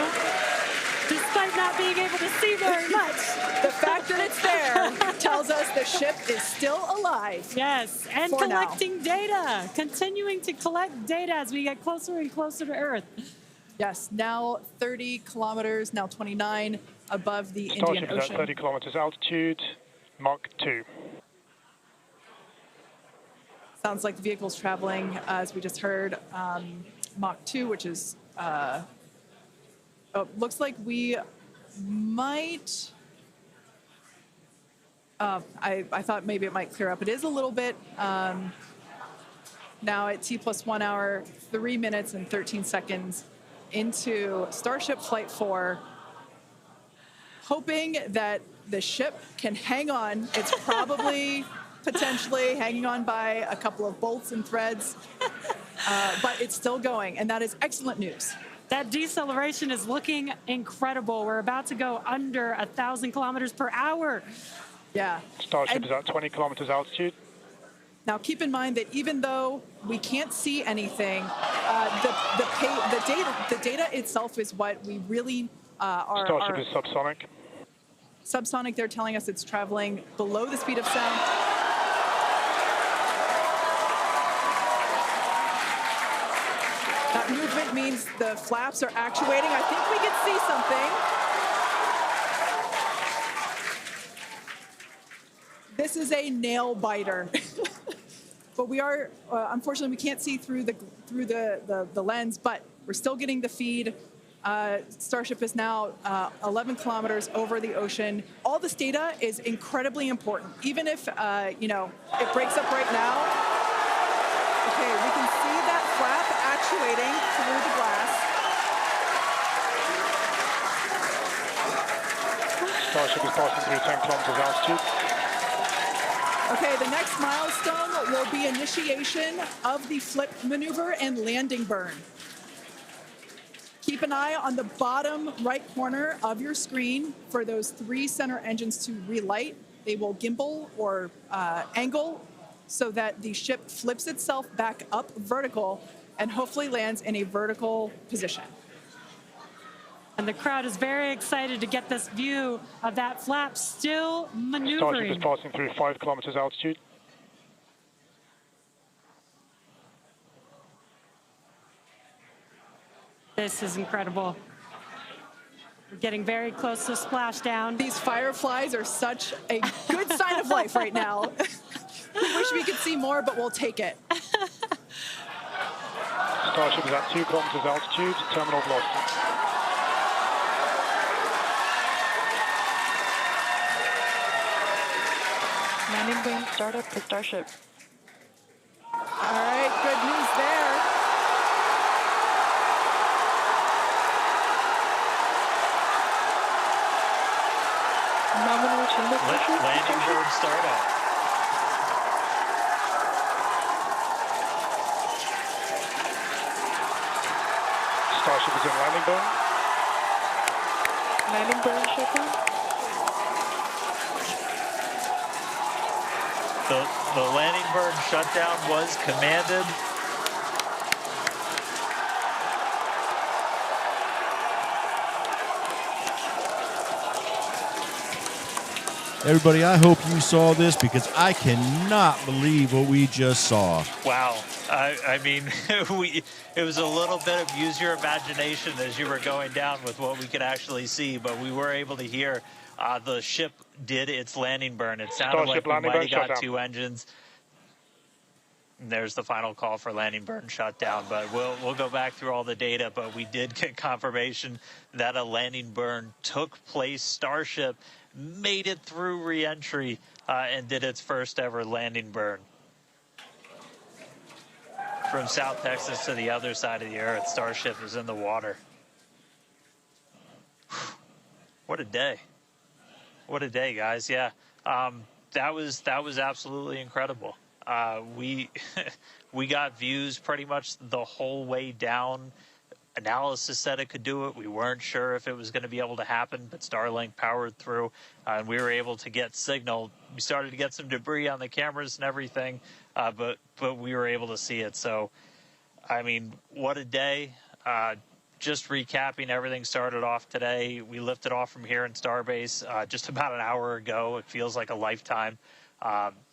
despite not being able to see very much. The fact that it's there tells us the ship is still alive. Yes, and collecting data, continuing to collect data as we get closer and closer to Earth. Yes, now 30 kilometers, now 29 above the Indian Starship is Ocean. at 30 kilometers altitude, Mach 2. Sounds like the vehicle's traveling, as we just heard, Mach 2, which is, looks like we might, I thought maybe it might clear up. It is a little bit, now at T plus 1 hour, 3 minutes and 13 seconds into Starship Flight 4, hoping that the ship can hang on. It's probably potentially hanging on by a couple of bolts and threads, but it's still going, and that is excellent news. That deceleration is looking incredible. We're about to go under 1,000 kilometers per hour. Yeah. Starship is at 20 kilometers altitude. Now, keep in mind that even though we can't see anything, the data itself is what we really are. Starship is subsonic. Subsonic, they're telling us it's traveling below the speed of sound. That movement means the flaps are actuating. I think we can see something. This is a nail biter. But we are, unfortunately, we can't see through the lens, but we're still getting the feed. Starship is now 11 kilometers over the ocean. All this data is incredibly important, even if, it breaks up right now. Okay, we can see that flap actuating through the glass. Starship is passing through 10 kilometers altitude. Okay, the next milestone will be initiation of the flip maneuver and landing burn. Keep an eye on the bottom right corner of your screen for those 3 center engines to relight. They will gimbal or angle so that the ship flips itself back up vertical and hopefully lands in a vertical position. And the crowd is very excited to get this view of that flap still maneuvering. Starship is passing through 5 kilometers altitude. This is incredible. We're getting very close to splashdown. These fireflies are such a good sign of life right now. We wish we could see more, but we'll take it. Starship is at 2 kilometers altitude, terminal velocity. Landing burn startup for Starship. All right. Landing bird startup. Starship is in landing burn. Landing burn shutdown. The landing burn shutdown was commanded. Everybody, I hope you saw this because I cannot believe what we just saw. Wow. I mean, it was a little bit of use your imagination as you were going down with what we could actually see, but we were able to hear the ship did its landing burn. It sounded Starship like we landing might have burn got shutdown. 2 engines. And there's the final call for landing burn shutdown, but we'll go back through all the data, but we did get confirmation that a landing burn took place. Starship made it through re-entry and did its first ever landing burn. From South Texas to the other side of the earth, Starship is in the water. What a day. What a day, guys. Yeah, that was absolutely incredible. We got views pretty much the whole way down. Analysis said it could do it. We weren't sure if it was going to be able to happen, but Starlink powered through, and we were able to get signal. We started to get some debris on the cameras and everything, but we were able to see it. So, I mean, what a day. Just recapping, everything started off today. We lifted off from here in Starbase just about an hour ago. It feels like a lifetime.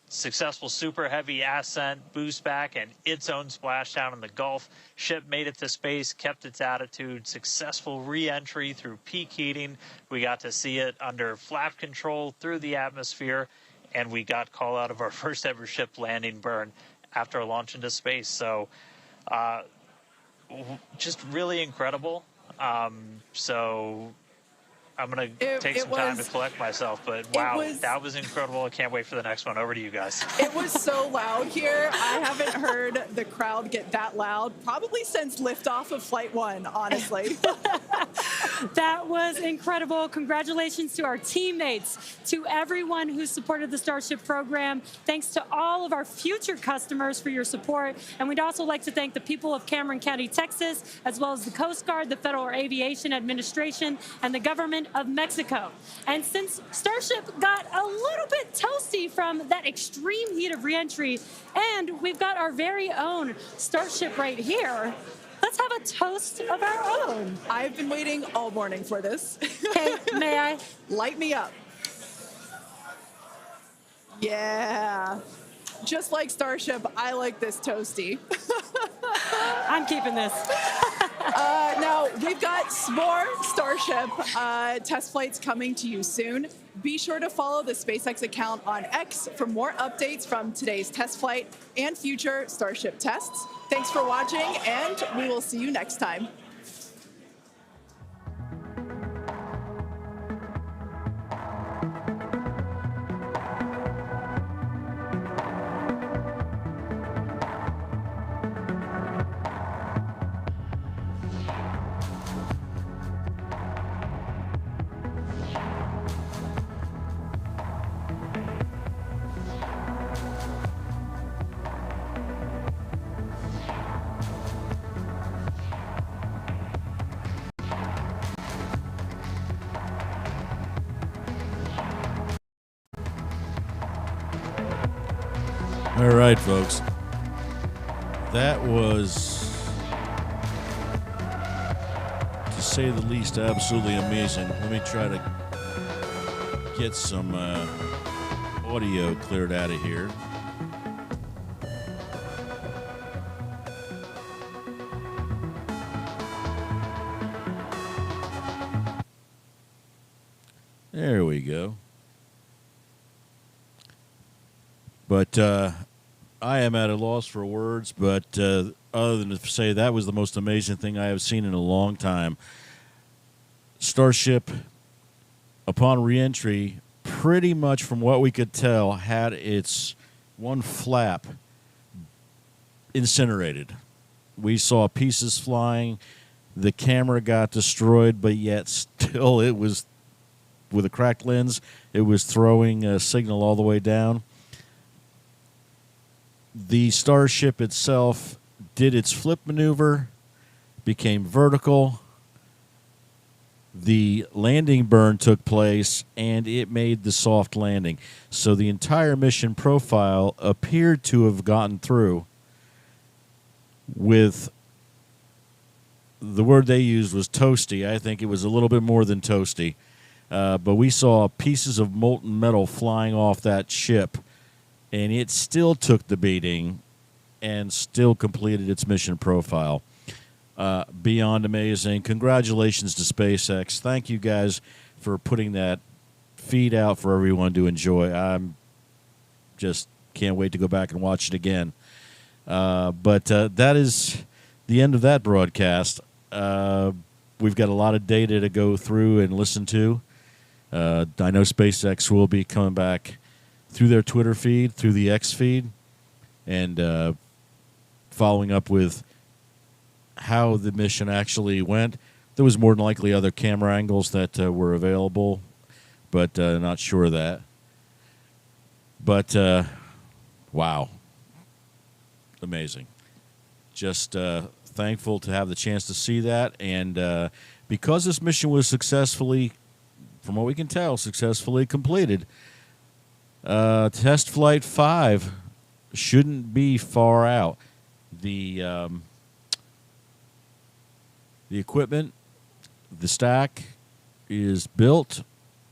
Successful super heavy ascent, boost back, and its own splashdown in the Gulf. Ship made it to space, kept its attitude. Successful re-entry through peak heating. We got to see it under flap control through the atmosphere, and we got call out of our first ever ship landing burn after a launch into space. So just really incredible. So I'm going to take some time to collect myself, but wow, that was incredible. I can't wait for the next one. Over to you guys. It was so loud here. I haven't heard the crowd get that loud probably since liftoff of Flight 1, honestly. That was incredible. Congratulations to our teammates, to everyone who supported the Starship program. Thanks to all of our future customers for your support. And we'd also like to thank the people of Cameron County, Texas, as well as the Coast Guard, the Federal Aviation Administration, and the government of Mexico. And since Starship got a little bit toasty from that extreme heat of reentry, and we've got our very own Starship right here, let's have a toast of our own. I've been waiting all morning for this. Okay, may I? Light me up. Yeah. Just like Starship, I like this toasty. I'm keeping this. Now, we've got more Starship test flights coming to you soon. Be sure to follow the SpaceX account on X for more updates from today's test flight and future Starship tests. Thanks for watching, and we will see you next time. All right, folks. That was, to say the least, absolutely amazing. Let me try to get some audio cleared out of here. There we go. But I am at a loss for words, but other than to say that was the most amazing thing I have seen in a long time. Starship, upon reentry, pretty much from what we could tell, had its one flap incinerated. We saw pieces flying. The camera got destroyed, but yet still it was with a cracked lens. It was throwing a signal all the way down. The Starship itself did its flip maneuver, became vertical. The landing burn took place, and it made the soft landing. So the entire mission profile appeared to have gotten through with, the word they used was toasty. I think it was a little bit more than toasty. But we saw pieces of molten metal flying off that ship, and it still took the beating and still completed its mission profile. Beyond amazing. Congratulations to SpaceX. Thank you guys for putting that feed out for everyone to enjoy. I'm just can't wait to go back and watch it again. But that is the end of that broadcast. We've got a lot of data to go through and listen to. I know SpaceX will be coming back through their Twitter feed, through the X feed, and following up with how the mission actually went. There was more than likely other camera angles that were available, but not sure of that. But, wow. Amazing. Just thankful to have the chance to see that. And because this mission was successfully, from what we can tell, successfully completed, test flight 5 shouldn't be far out. The equipment, the stack is built,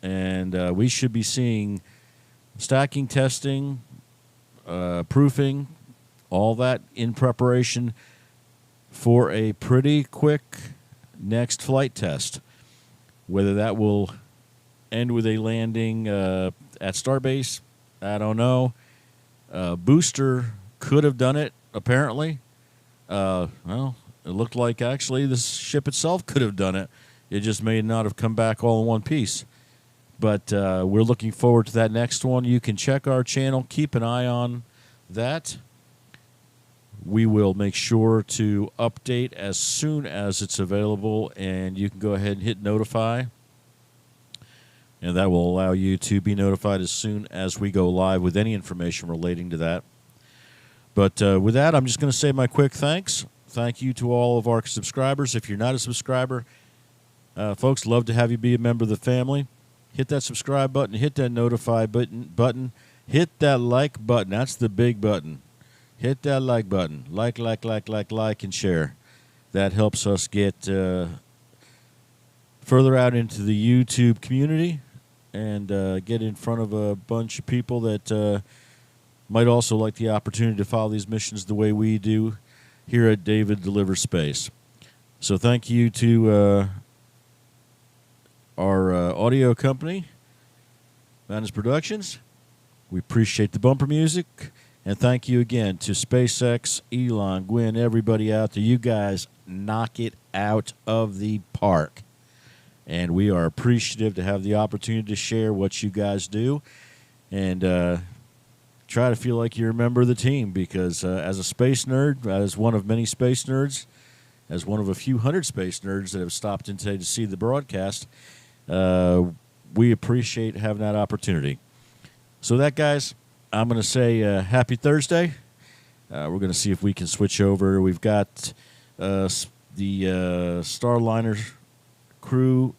and we should be seeing stacking testing, proofing, all that in preparation for a pretty quick next flight test. Whether that will end with a landing at Starbase, I don't know. Booster could have done it, apparently. Well, it looked like actually the ship itself could have done it. It just may not have come back all in one piece. But we're looking forward to that next one. You can check our channel. Keep an eye on that. We will make sure to update as soon as it's available, and you can go ahead and hit notify. And that will allow you to be notified as soon as we go live with any information relating to that. But with that, I'm just going to say my quick thanks. Thank you to all of our subscribers. If you're not a subscriber, folks, love to have you be a member of the family. Hit that subscribe button. Hit that notify button. Hit that like button. That's the big button. Hit that like button. Like, and share. That helps us get further out into the YouTube community and get in front of a bunch of people that might also like the opportunity to follow these missions the way we do here at David Delivers Space. So thank you to our audio company, Maddness Productions. We appreciate the bumper music. And thank you again to SpaceX, Elon, Gwynn, everybody out there. You guys knock it out of the park. And we are appreciative to have the opportunity to share what you guys do. And try to feel like you're a member of the team, because as a space nerd, as one of many space nerds, as one of a few hundred space nerds that have stopped in today to see the broadcast, we appreciate having that opportunity. So that, guys, I'm going to say happy Thursday. We're going to see if we can switch over. We've got the Starliner crew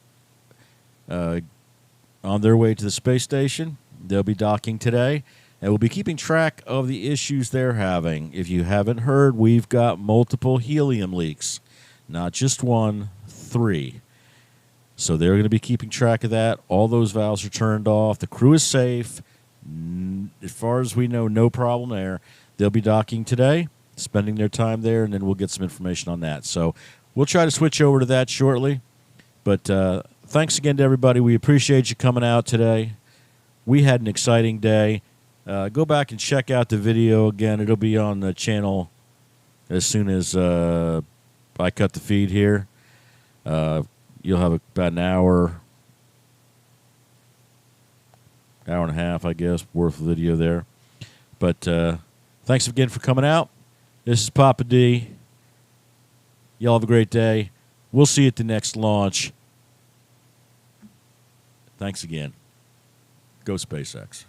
on their way to the space station. They'll be docking today, and we'll be keeping track of the issues they're having. If you haven't heard, we've got multiple helium leaks. Not just one, 3. So they're going to be keeping track of that. All those valves are turned off. The crew is safe. As far as we know, no problem there. They'll be docking today, spending their time there, and then we'll get some information on that. So we'll try to switch over to that shortly. But thanks again to everybody. We appreciate you coming out today. We had an exciting day. Go back and check out the video again. It'll be on the channel as soon as I cut the feed here. You'll have about an hour and a half, I guess, worth of video there. But thanks again for coming out. This is Papa D. Y'all have a great day. We'll see you at the next launch. Thanks again. Go SpaceX.